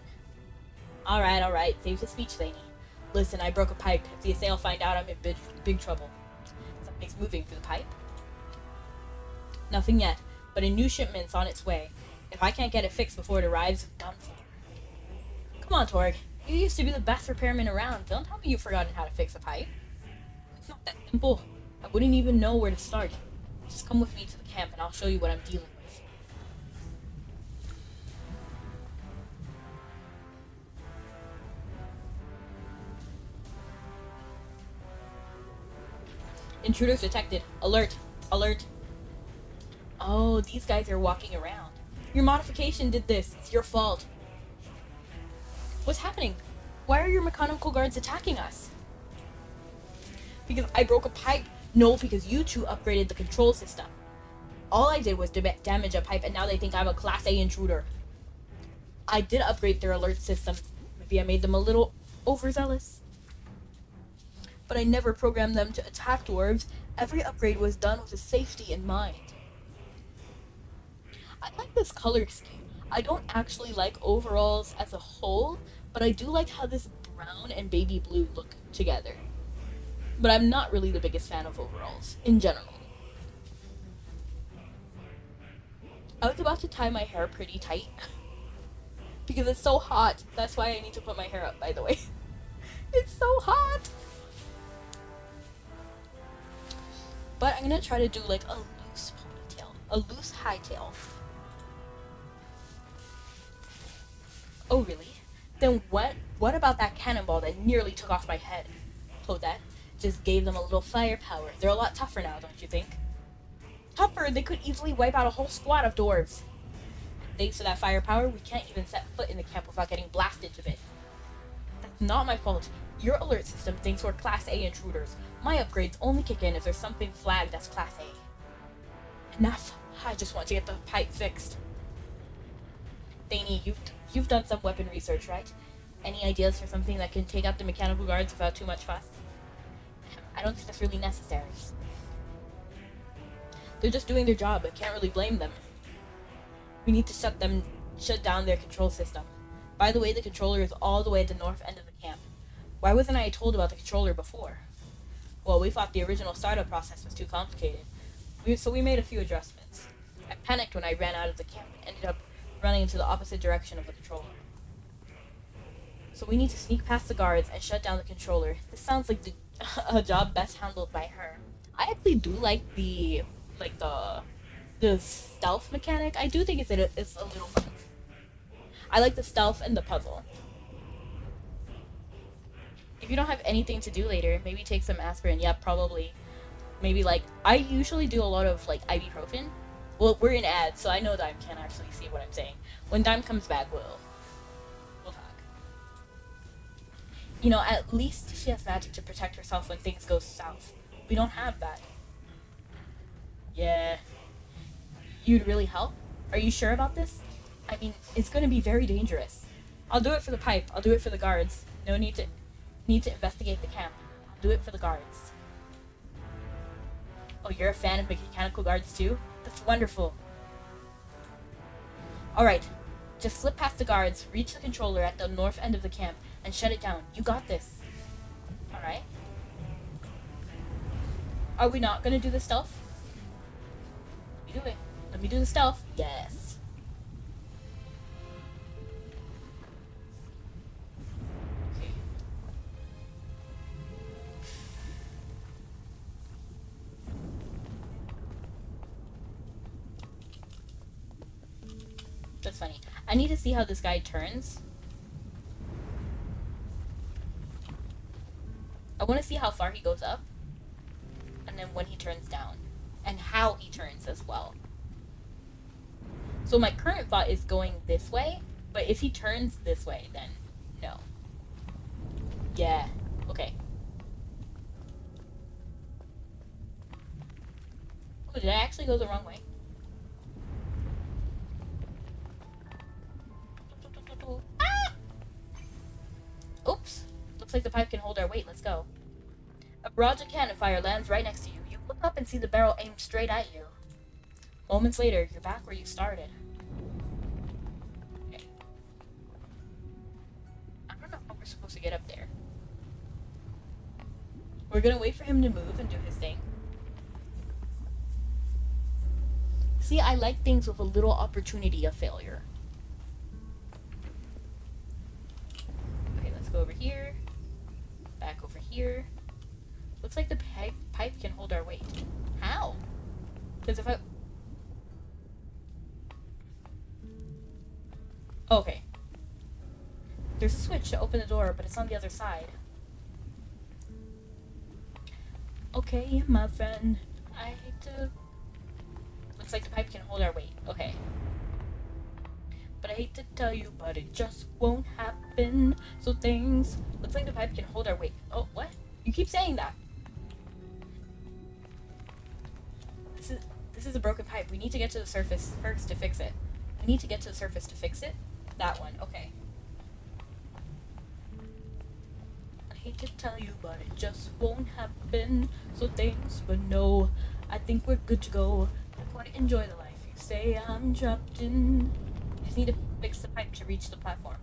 Alright. Save the speech, Zanie. Listen, I broke a pipe. If the Assail find out, I'm in big trouble. Something's moving through the pipe. Nothing yet, but a new shipment's on its way. If I can't get it fixed before it arrives, I'm done for. Come on, Torg. You used to be the best repairman around. Don't tell me you've forgotten how to fix a pipe. It's not that simple. I wouldn't even know where to start. Just come with me to the camp and I'll show you what I'm dealing with. Intruders detected. Alert. Alert. Oh, these guys are walking around. Your modification did this. It's your fault. What's happening? Why are your mechanical guards attacking us? Because I broke a pipe. No, because you two upgraded the control system. All I did was damage a pipe and now they think I'm a Class A intruder. I did upgrade their alert system. Maybe I made them a little overzealous. But I never programmed them to attack dwarves. Every upgrade was done with a safety in mind. I like this color scheme. I don't actually like overalls as a whole, but I do like how this brown and baby blue look together. But I'm not really the biggest fan of overalls, in general. I was about to tie my hair pretty tight. Because it's so hot. That's why I need to put my hair up, by the way. It's so hot! But I'm gonna try to do like a loose ponytail. A loose high tail. Oh, really? Then what about that cannonball that nearly took off my head? Oh, that just gave them a little firepower. They're a lot tougher now, don't you think? Tougher? They could easily wipe out a whole squad of dwarves. Thanks to that firepower, we can't even set foot in the camp without getting blasted to bits. That's not my fault. Your alert system thinks we're Class A intruders. My upgrades only kick in if there's something flagged as Class A. Enough. I just want to get the pipe fixed. Zanie, you've done some weapon research, right? Any ideas for something that can take out the mechanical guards without too much fuss? I don't think that's really necessary. They're just doing their job. I can't really blame them. We need to shut down their control system. By the way, the controller is all the way at the north end of the camp. Why wasn't I told about the controller before? Well, we thought the original startup process was too complicated. So we made a few adjustments. I panicked when I ran out of the camp and ended up running into the opposite direction of the controller. So we need to sneak past the guards and shut down the controller. This sounds like a job best handled by her. I actually do like the stealth mechanic. I do think it's a little fun. I like the stealth and the puzzle. If you don't have anything to do later, maybe take some aspirin. Yeah, probably. Maybe I usually do a lot of ibuprofen. Well, we're in ads, so I know Dime can't actually see what I'm saying. When Dime comes back, we'll talk. You know, at least she has magic to protect herself when things go south. We don't have that. Yeah. You'd really help? Are you sure about this? I mean, it's gonna be very dangerous. I'll do it for the pipe. I'll do it for the guards. No need to investigate the camp. I'll do it for the guards. Oh, you're a fan of mechanical guards too? That's wonderful. Alright, just slip past the guards, reach the controller at the north end of the camp, and shut it down. You got this. Alright. Are we not gonna do the stealth? Let me do it. Let me do the stealth. Yes. Okay. That's funny. I need to see how this guy turns. I want to see how far he goes up. And then when he turns down. And how he turns as well. So my current thought is going this way. But if he turns this way, then no. Yeah. Okay. Oh, did I actually go the wrong way? Ah! Oops. Looks like the pipe can hold our weight. Let's go. A barrage of cannon fire lands right next to you. You look up and see the barrel aimed straight at you. Moments later, you're back where you started. Okay. I don't know how we're supposed to get up there. We're gonna wait for him to move and do his thing. See, I like things with a little opportunity of failure. Okay, let's go over here. Back over here. Looks like the pipe can hold our weight. How? Because if I... Okay. There's a switch to open the door, but it's on the other side. Okay, my friend. I hate to... Looks like the pipe can hold our weight. Okay. But I hate to tell you, but it just won't happen. So things... Looks like the pipe can hold our weight. Oh, what? You keep saying that. This is a broken pipe. We need to get to the surface first to fix it. We need to get to the surface to fix it? That one. Okay. I hate to tell you, but it just won't happen. So thanks, but no. I think we're good to go. I quite enjoy the life you say I'm trapped in. I just need to fix the pipe to reach the platform.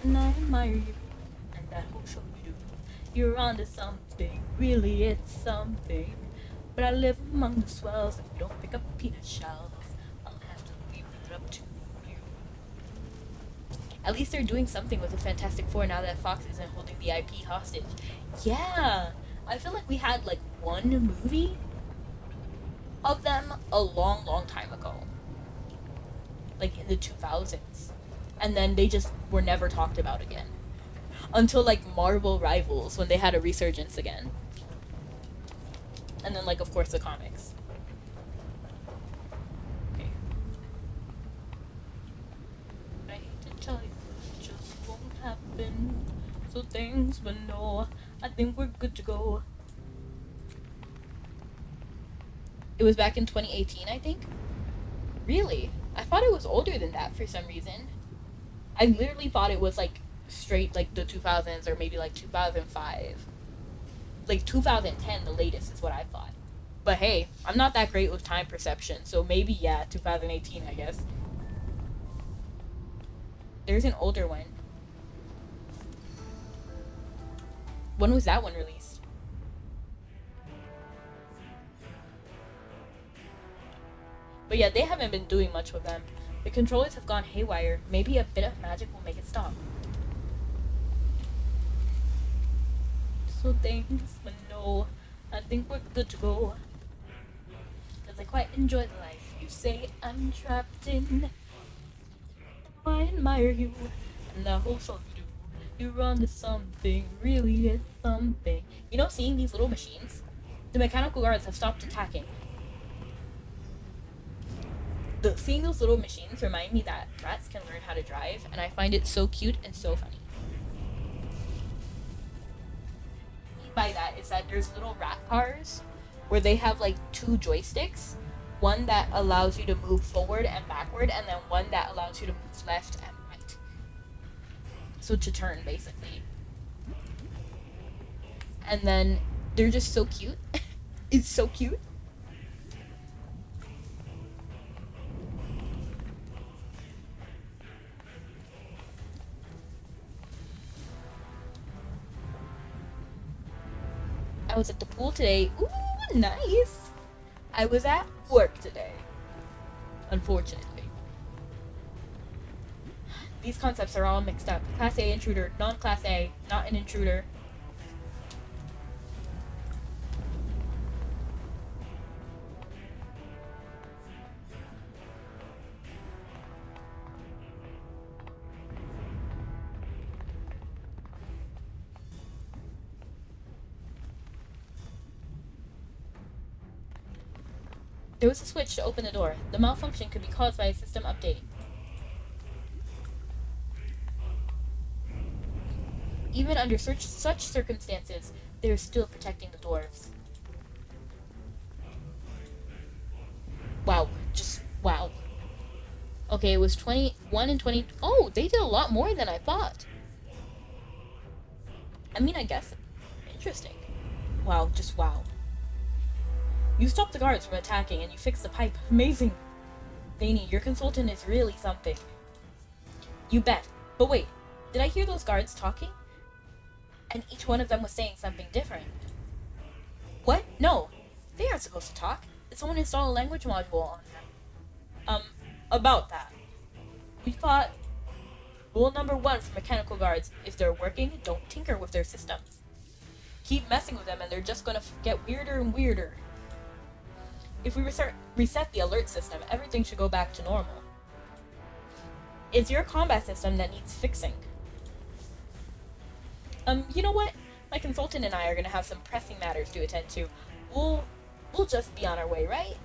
And I admire you. And that will show you do. You're onto something, really it's something. But I live among the swells and don't pick up peanut shells. I'll have to leave it up to you. At least they're doing something with the Fantastic Four now that Fox isn't holding the IP hostage. Yeah, I feel like we had like one movie of them a long time ago. Like in the 2000s. And then they just were never talked about again. Until like Marvel Rivals, when they had a resurgence again. And then like of course the comics. Okay. I hate to tell you, it just won't happen. So thanks, but no, I think we're good to go. It was back in 2018, I think? Really? I thought it was older than that for some reason. I literally thought it was like straight like the 2000s or maybe like 2005. Like 2010 the latest is what I thought. But hey, I'm not that great with time perception, so maybe yeah, 2018 I guess. There's an older one. When was that one released? But yeah, they haven't been doing much with them. The controllers have gone haywire. Maybe a bit of magic will make it stop. So thanks, but no, I think we're good to go. Cause I quite enjoy the life you say I'm trapped in. I admire you, and I hope so you do. You're onto something, really is something. You know, seeing these little machines, the mechanical guards have stopped attacking. Seeing those little machines remind me that rats can learn how to drive, and I find it so cute and so funny. By that is that there's little rat cars where they have like two joysticks, one that allows you to move forward and backward, and then one that allows you to move left and right. So to turn, basically. And then they're just so cute. It's so cute. I was at the pool today. Ooh, nice. I was at work today. Unfortunately. These concepts are all mixed up. Class A intruder, non-class A, not an intruder. There was a switch to open the door. The malfunction could be caused by a system update. Even under such circumstances, they are still protecting the dwarves. Wow. Just wow. Okay, it was 21 and 20. Oh, they did a lot more than I thought. I mean, I guess. Interesting. Wow, just wow. You stopped the guards from attacking and you fixed the pipe. Amazing. Zanie, your consultant is really something. You bet. But wait, did I hear those guards talking? And each one of them was saying something different. What? No. They aren't supposed to talk. Did someone install a language module on them? About that. We thought rule number 1 for mechanical guards, if they're working, don't tinker with their systems. Keep messing with them and they're just gonna get weirder and weirder. If we reset the alert system, everything should go back to normal. It's your combat system that needs fixing. You know what? My consultant and I are gonna have some pressing matters to attend to. We'll just be on our way, right?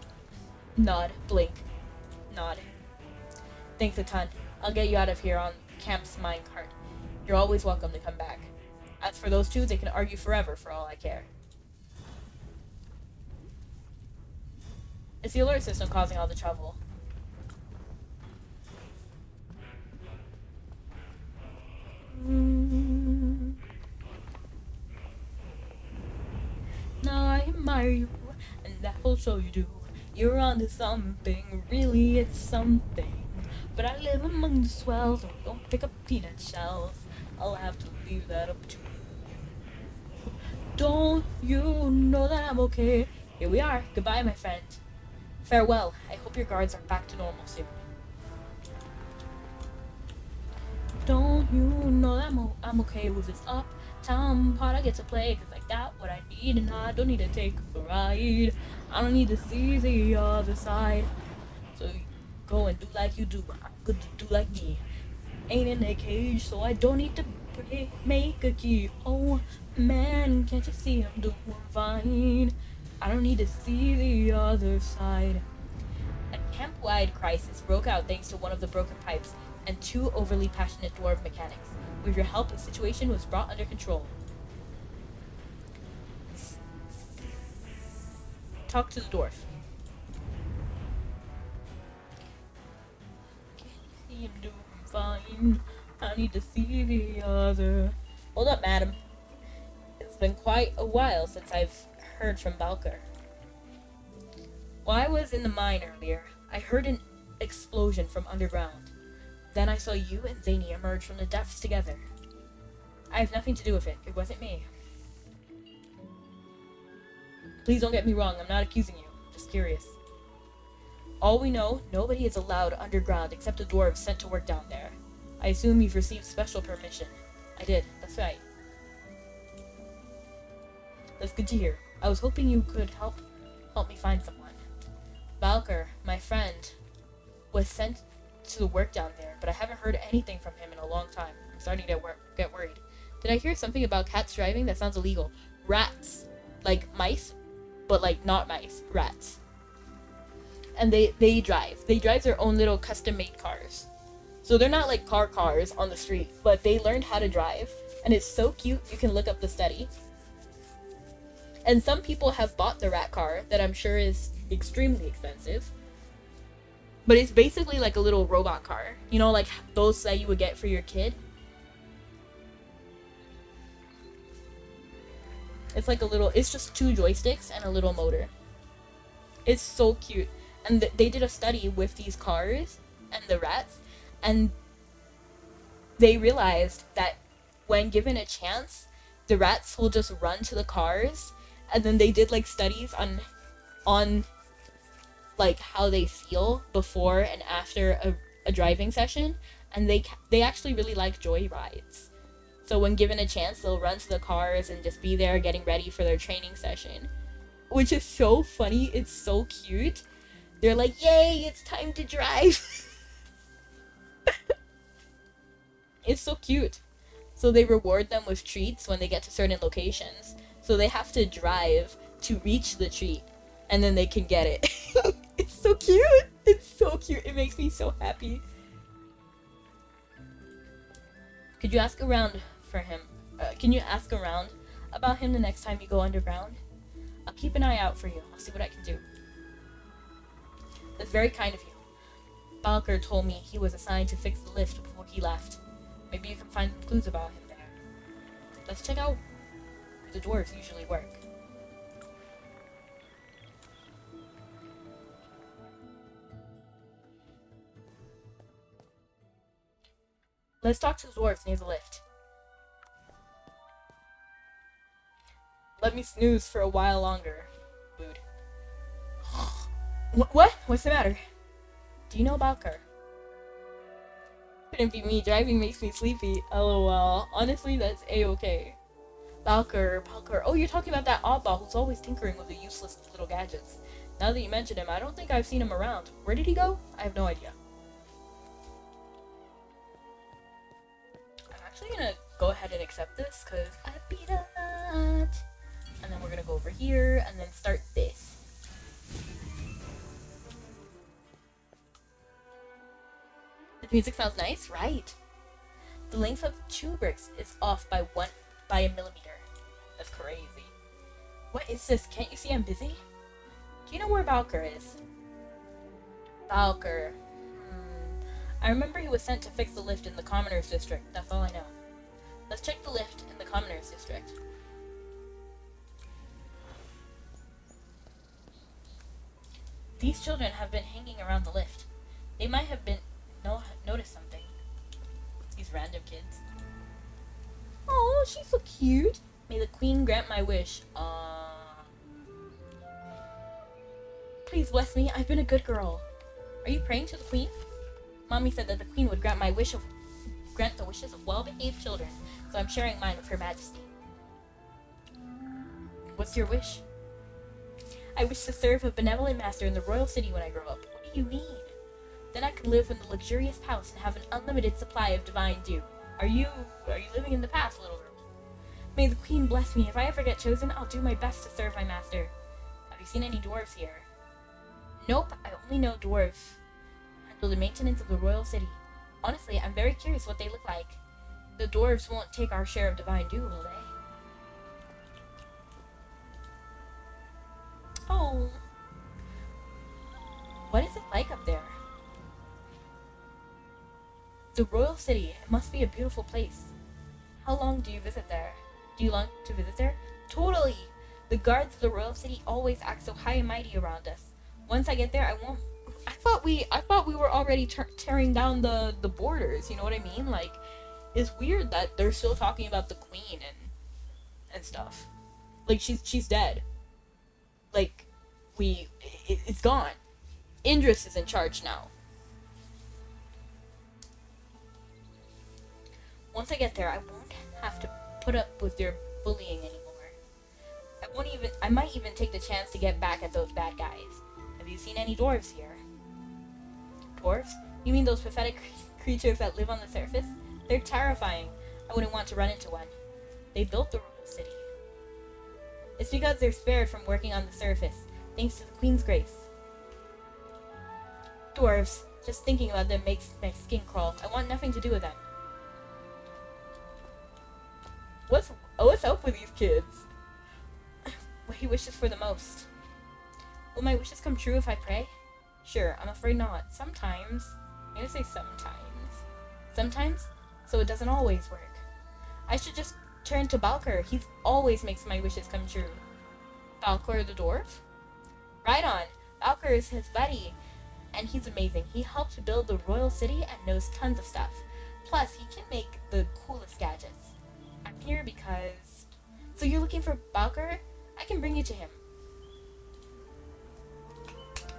Nod, blink, nod. Thanks a ton. I'll get you out of here on camp's minecart. You're always welcome to come back. As for those two, they can argue forever for all I care. It's the alert system causing all the trouble. Now I admire you, and that will show you do. You're onto something, really it's something. But I live among the swells, and don't pick up peanut shells. I'll have to leave that up to you. Don't you know that I'm okay? Here we are. Goodbye, my friend. Farewell. I hope your guards are back to normal soon. Don't you know that I'm okay with this uptown part I get to play? Cause I got what I need and I don't need to take a ride. I don't need to see the other side. So go and do like you do. I'm good to do like me. Ain't in a cage, so I don't need to make a key. Oh man, can't you see I'm doing fine? I don't need to see the other side. A camp-wide crisis broke out thanks to one of the broken pipes and 2 overly passionate dwarf mechanics. With your help, the situation was brought under control. Talk to the dwarf. Can't see him doing fine. I need to see the other. Hold up, madam. It's been quite a while since I've heard from Balker. While I was in the mine earlier, I heard an explosion from underground. Then I saw you and Zanie emerge from the depths together. I have nothing to do with it. It wasn't me. Please don't get me wrong. I'm not accusing you. I'm just curious. All we know, nobody is allowed underground except the dwarves sent to work down there. I assume you've received special permission. I did. That's right. That's good to hear. I was hoping you could help me find someone. Balker, my friend, was sent to the work down there, but I haven't heard anything from him in a long time. I'm starting to get worried. Did I hear something about cats driving? That sounds illegal. Rats. Like mice, but like not mice. Rats. And they drive. They drive their own little custom-made cars. So they're not like cars on the street, but they learned how to drive. And it's so cute, you can look up the study. And some people have bought the rat car that I'm sure is extremely expensive. But it's basically like a little robot car. You know, like those that you would get for your kid. It's like a little, it's just 2 joysticks and a little motor. It's so cute. And they did a study with these cars and the rats. And they realized that when given a chance, the rats will just run to the cars. And then they did like studies on like how they feel before and after a driving session, and they actually really like joy rides. So when given a chance, they'll run to the cars and just be there getting ready for their training session, which is so funny. It's so cute. They're like, yay, it's time to drive. It's so cute. So they reward them with treats when they get to certain locations. So they have to drive to reach the treat, and then they can get it. It's so cute. It's so cute. It makes me so happy. Could you ask around for him? Can you ask around about him the next time you go underground? I'll keep an eye out for you. I'll see what I can do. That's very kind of you. Balker told me he was assigned to fix the lift before he left. Maybe you can find some clues about him there. Let's check out where the dwarves usually work. Let's talk to the dwarves near the lift. Let me snooze for a while longer. Mood. What? What's the matter? Do you know Balker? Couldn't be me. Driving makes me sleepy. LOL. Honestly, that's a-okay. Balker. Oh, you're talking about that oddball who's always tinkering with the useless little gadgets. Now that you mention him, I don't think I've seen him around. Where did he go? I have no idea. I'm actually gonna go ahead and accept this, because I beat a lot. And then we're gonna go over here, and then start this. The music sounds nice, right? The length of 2 bricks is off by a millimeter. That's crazy. What is this? Can't you see I'm busy? Do you know where Balker is? Balker. I remember he was sent to fix the lift in the Commoners District. That's all I know. Let's check the lift in the Commoners District. These children have been hanging around the lift. They might have noticed something. These random kids. Oh, she's so cute. May the queen grant my wish. Please bless me. I've been a good girl. Are you praying to the queen? Mommy said that the queen would grant the wishes of well-behaved children, so I'm sharing mine with Her Majesty. What's your wish? I wish to serve a benevolent master in the royal city when I grow up. What do you mean? Then I could live in the luxurious palace and have an unlimited supply of divine dew. Are you living in the past, little girl? May the queen bless me. If I ever get chosen, I'll do my best to serve my master. Have you seen any dwarves here? Nope, I only know dwarves handle the maintenance of the royal city. Honestly, I'm very curious what they look like. The dwarves won't take our share of divine dew, will they? Oh. What is it like up there? The royal city. It must be a beautiful place. How long do you visit there? Do you long to visit there? Totally! The guards of the royal city always act so high and mighty around us. Once I get there, I won't... I thought we were already tearing down the borders, you know what I mean? Like, it's weird that they're still talking about the queen and stuff. Like, she's dead. Like, it's gone. Indris is in charge now. Once I get there, I won't have to put up with your bullying anymore. I might even take the chance to get back at those bad guys. Have you seen any dwarves here? Dwarves? You mean those pathetic creatures that live on the surface? They're terrifying. I wouldn't want to run into one. They built the royal city. It's because they're spared from working on the surface, thanks to the queen's grace. Dwarves. Just thinking about them makes my skin crawl. I want nothing to do with them. What's up with these kids? What he wishes for the most. Will my wishes come true if I pray? Sure, I'm afraid not. Sometimes. I'm gonna say sometimes. Sometimes? So it doesn't always work. I should just turn to Balker. He always makes my wishes come true. Balker the dwarf? Right on. Balker is his buddy. And he's amazing. He helped build the royal city and knows tons of stuff. Plus, he can make the coolest gadgets. I'm here because... So you're looking for Balker? I can bring you to him.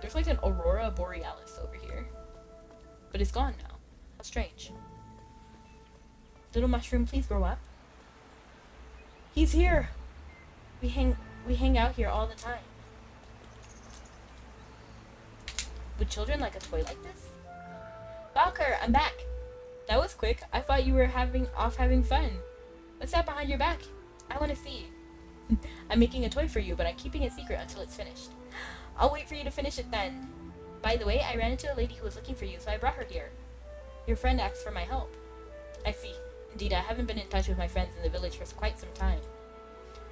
There's like an aurora borealis over here. But it's gone now. How strange. Little mushroom, please grow up. He's here! We hang out here all the time. Would children like a toy like this? Balker, I'm back! That was quick. I thought you were off having fun. What's that behind your back? I want to see. I'm making a toy for you, but I'm keeping it secret until it's finished. I'll wait for you to finish it then. By the way, I ran into a lady who was looking for you, so I brought her here. Your friend asked for my help. I see. Indeed, I haven't been in touch with my friends in the village for quite some time.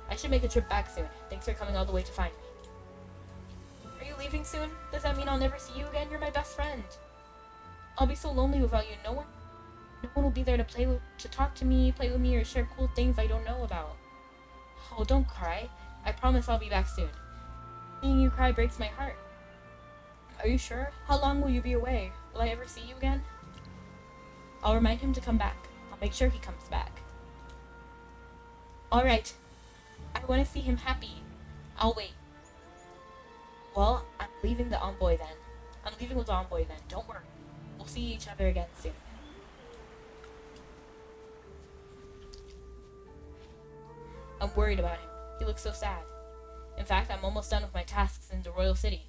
I should make a trip back soon. Thanks for coming all the way to find me. Are you leaving soon? Does that mean I'll never see you again? You're my best friend. I'll be so lonely without you. No one will be there to talk to me, play with me, or share cool things I don't know about. Oh, don't cry. I promise I'll be back soon. Seeing you cry breaks my heart. Are you sure? How long will you be away? Will I ever see you again? I'll remind him to come back. I'll make sure he comes back. Alright. I want to see him happy. I'll wait. Well, I'm leaving the envoy then. I'm leaving with the envoy then. Don't worry. We'll see each other again soon. I'm worried about him. He looks so sad. In fact, I'm almost done with my tasks in the royal city.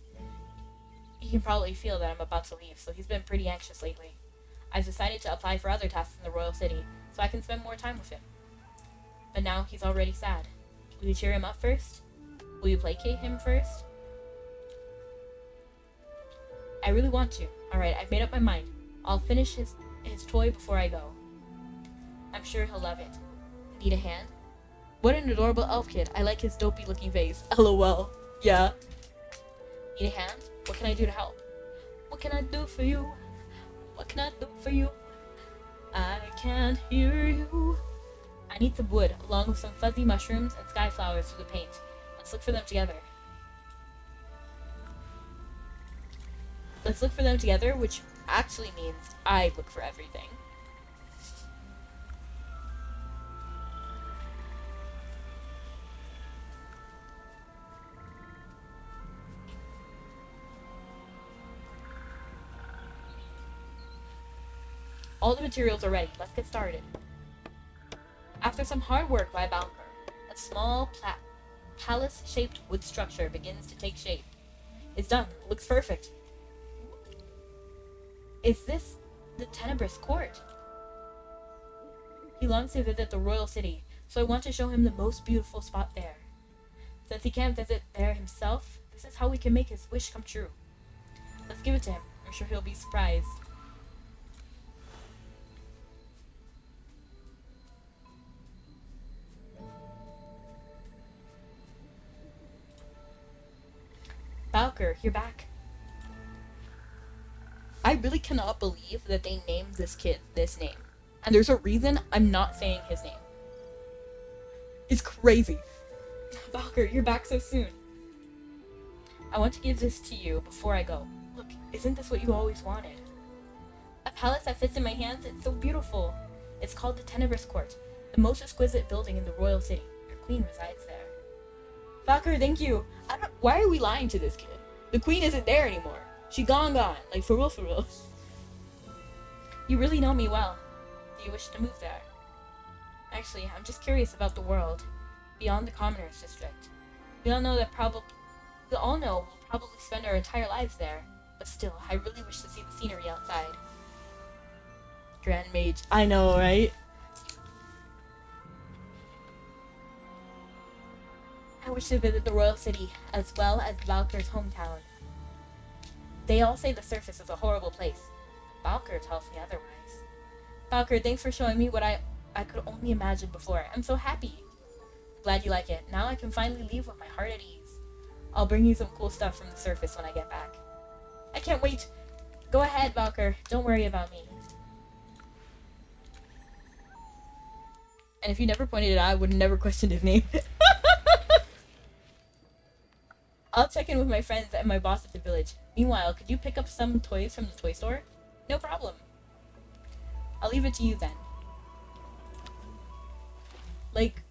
He can probably feel that I'm about to leave, so he's been pretty anxious lately. I've decided to apply for other tasks in the royal city, so I can spend more time with him. But now he's already sad. Will you cheer him up first? Will you placate him first? I really want to. Alright, I've made up my mind. I'll finish his toy before I go. I'm sure he'll love it. Need a hand? What an adorable elf kid. I like his dopey looking face. LOL. Yeah. Need a hand? What can I do to help? What can I do for you? What can I do for you? I can't hear you. I need some wood, along with some fuzzy mushrooms and sky flowers for the paint. Let's look for them together. Let's look for them together, which actually means I look for everything. All the materials are ready. Let's get started. After some hard work by Balker, a small palace-shaped wood structure begins to take shape. It's done. Looks perfect. Is this the Tenebrous Court? He longs to visit the royal city, so I want to show him the most beautiful spot there. Since he can't visit there himself, this is how we can make his wish come true. Let's give it to him. I'm sure he'll be surprised. Balker, you're back. I really cannot believe that they named this kid this name. And there's a reason I'm not saying his name. It's crazy. Balker, you're back so soon. I want to give this to you before I go. Look, isn't this what you always wanted? A palace that fits in my hands, it's so beautiful. It's called the Tenebrous Court, the most exquisite building in the royal city. Your queen resides there. Balker, thank you. Why are we lying to this kid? The queen isn't there anymore. She gone. Like, for real, for real. You really know me well. Do you wish to move there? Actually, I'm just curious about the world, beyond the Commoners District. We all know we'll probably spend our entire lives there, but still, I really wish to see the scenery outside. Grand Mage. I know, right? I wish to visit the royal city, as well as Valker's hometown. They all say the surface is a horrible place. Valker tells me otherwise. Valker, thanks for showing me what I could only imagine before. I'm so happy. Glad you like it. Now I can finally leave with my heart at ease. I'll bring you some cool stuff from the surface when I get back. I can't wait. Go ahead, Valker. Don't worry about me. And if you never pointed it out, I would never question his name. I'll check in with my friends and my boss at the village. Meanwhile, could you pick up some toys from the toy store? No problem. I'll leave it to you then. Like...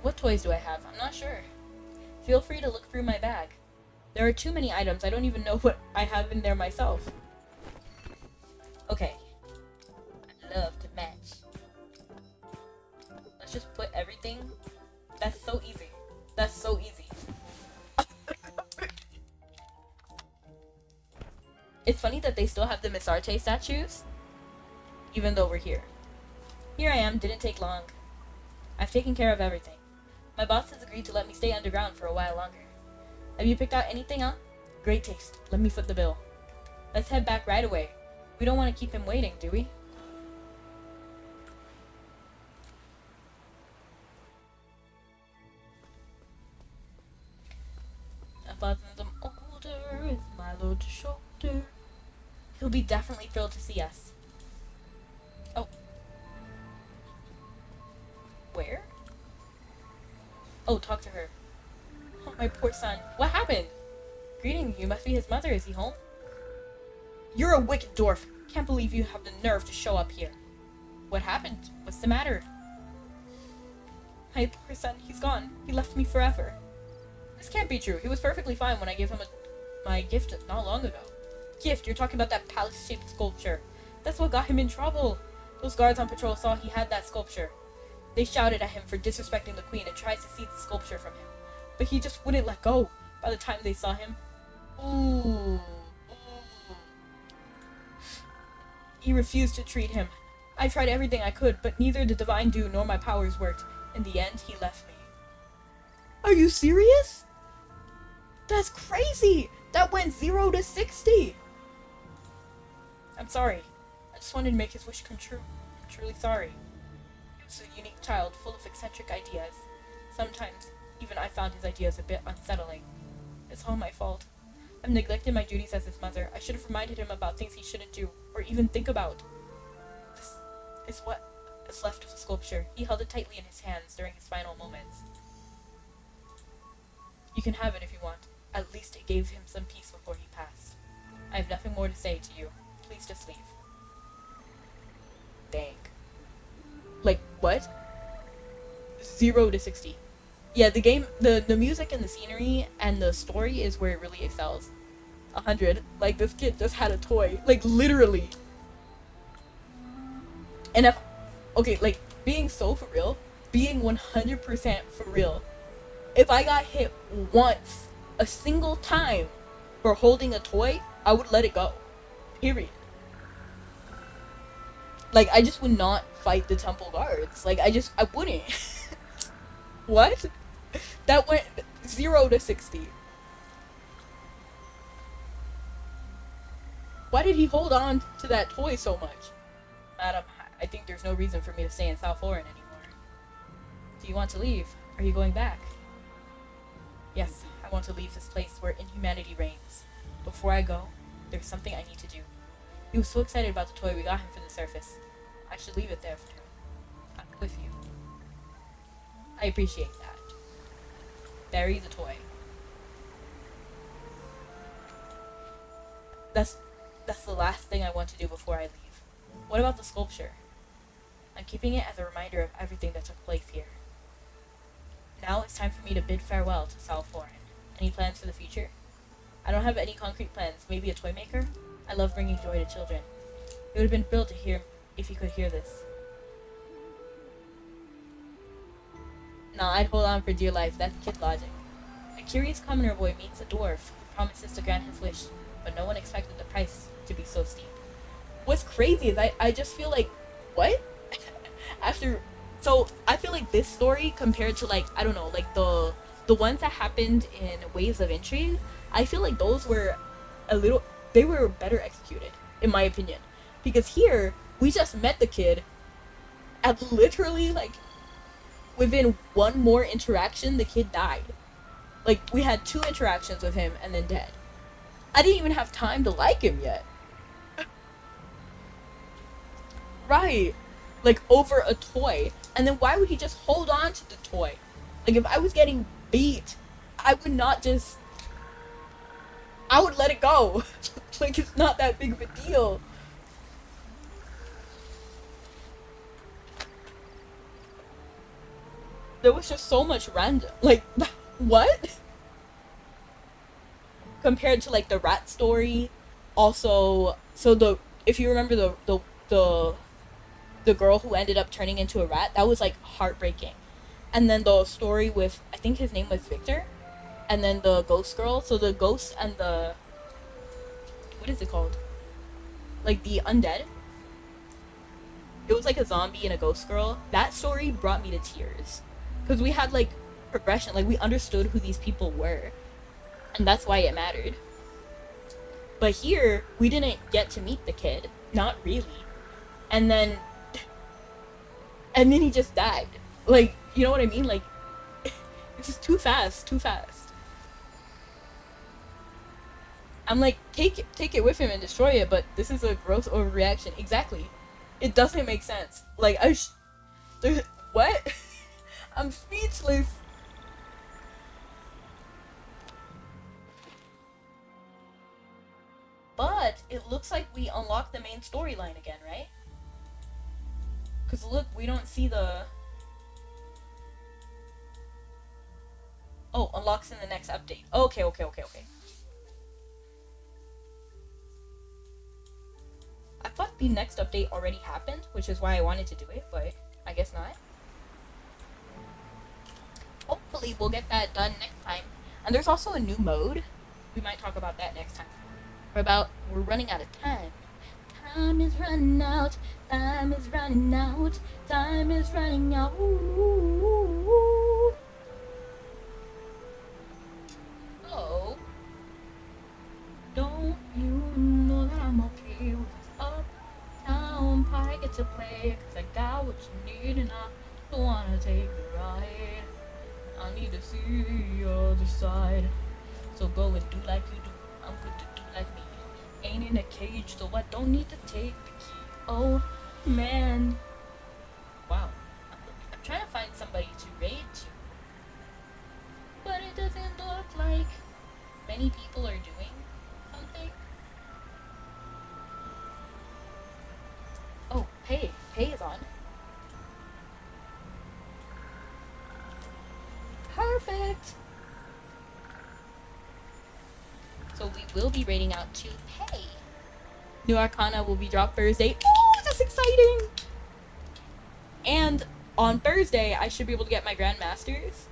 What toys do I have? I'm not sure. Feel free to look through my bag. There are too many items, I don't even know what I have in there myself. Okay. I love to match. Let's just put everything. That's so easy. That's so easy. It's funny that they still have the Miss Arte statues, even though we're here. Here I am, didn't take long. I've taken care of everything. My boss has agreed to let me stay underground for a while longer. Have you picked out anything, huh? Great taste. Let me foot the bill. Let's head back right away. We don't want to keep him waiting, do we? A thousand older is my load shoulder. He'll be definitely thrilled to see us. Oh. Where? Oh, talk to her. Oh, my poor son. What happened? Greetings, you must be his mother. Is he home? You're a wicked dwarf. Can't believe you have the nerve to show up here. What happened? What's the matter? My poor son, he's gone. He left me forever. This can't be true. He was perfectly fine when I gave him my gift not long ago. Gift? You're talking about that palace-shaped sculpture. That's what got him in trouble. Those guards on patrol saw he had that sculpture. They shouted at him for disrespecting the queen and tried to seize the sculpture from him. But he just wouldn't let go by the time they saw him. Ooh. He refused to treat him. I tried everything I could, but neither the divine dew nor my powers worked. In the end, he left me. Are you serious? That's crazy! That went 0 to 60! I'm sorry. I just wanted to make his wish come true. I'm truly sorry. He was a unique child, full of eccentric ideas. Sometimes, even I found his ideas a bit unsettling. It's all my fault. I've neglected my duties as his mother. I should have reminded him about things he shouldn't do, or even think about. This is what is left of the sculpture. He held it tightly in his hands during his final moments. You can have it if you want. At least it gave him some peace before he passed. I have nothing more to say to you. Please just leave. Dang. Like, what? 0 to 60. Yeah, the game, the music and the scenery and the story is where it really excels. 100. Like, this kid just had a toy. Like, literally. And if, okay, like, being so for real, being 100% for real, if I got hit once, a single time, for holding a toy, I would let it go. Period. Like, I just would not fight the temple guards. Like, I wouldn't. What? That went 0 to 60. Why did he hold on to that toy so much? Madam, I think there's no reason for me to stay in South Florida anymore. Do you want to leave? Are you going back? Yes, I want to leave this place where inhumanity reigns. Before I go, there's something I need to do. He was so excited about the toy we got him for the surface. I should leave it there for him. I'm with you. I appreciate that. Bury the toy. That's the last thing I want to do before I leave. What about the sculpture? I'm keeping it as a reminder of everything that took place here. Now it's time for me to bid farewell to South Florida. Any plans for the future? I don't have any concrete plans. Maybe a toy maker? I love bringing joy to children. It would have been thrilled to hear if he could hear this. Nah, I'd hold on for dear life. That's kid logic. A curious commoner boy meets a dwarf who promises to grant his wish, but no one expected the price to be so steep. What's crazy is I just feel like, what? So I feel like this story compared to, like, I don't know, like the ones that happened in Waves of Intrigue, I feel like those were they were better executed, in my opinion. Because here, we just met the kid, and literally, like, within one more interaction, the kid died. Like, we had 2 interactions with him, and then dead. I didn't even have time to like him yet. Right. Like, over a toy. And then why would he just hold on to the toy? Like, if I was getting beat, I would not just... I would let it go. Like, it's not that big of a deal. There was just so much random. Like, what? Compared to, like, the rat story. Also, so if you remember the girl who ended up turning into a rat, that was, like, heartbreaking. And then the story with, I think his name was Victor, and then the ghost girl. So the ghost and the, what is it called? Like, the undead. It was like a zombie and a ghost girl. That story brought me to tears. Because we had, like, progression. Like, we understood who these people were. And that's why it mattered. But here, we didn't get to meet the kid. Not really. And then he just died. Like, you know what I mean? Like, it's just too fast. I'm like, take it with him and destroy it, but this is a gross overreaction. Exactly. It doesn't make sense. Like, what? I'm speechless. But it looks like we unlocked the main storyline again, right? Because look, we don't see the... Oh, unlocks in the next update. Okay. I thought the next update already happened, which is why I wanted to do it, but I guess not. Hopefully we'll get that done next time. And there's also a new mode. We might talk about that next time. We're running out of time. Time is running out. Time is running out. Time is running out. Ooh. Oh. Don't you know that I'm okay with this uptown pie get to play? Cause I got what you need and I don't wanna take the ride. I need to see the other side. So go and do like you do. I'm good to do like me. Ain't in a cage, so I don't need to take the key. Oh, man. Wow. I'm trying to find somebody to raid to. But it doesn't look like many people are doing something. Oh, pay. Pay is on. Hurry! we will be raiding out to Pay. New Arcana will be dropped Thursday. Oh, that's exciting! And on Thursday, I should be able to get my Grandmasters.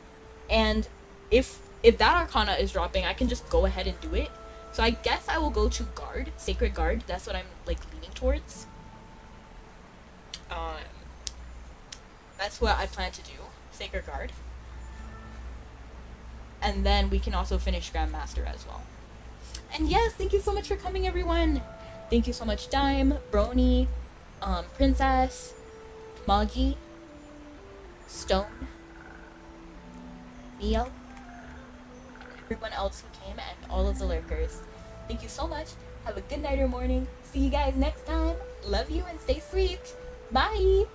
And if that Arcana is dropping, I can just go ahead and do it. So I guess I will go to Guard, Sacred Guard. That's what I'm like leaning towards. That's what I plan to do, Sacred Guard. And then we can also finish Grandmaster as well. And yes, thank you so much for coming, everyone. Thank you so much, Dime, Brony, Princess, Moggy, Stone, Neo, and everyone else who came, and all of the lurkers. Thank you so much. Have a good night or morning. See you guys next time. Love you and stay sweet. Bye.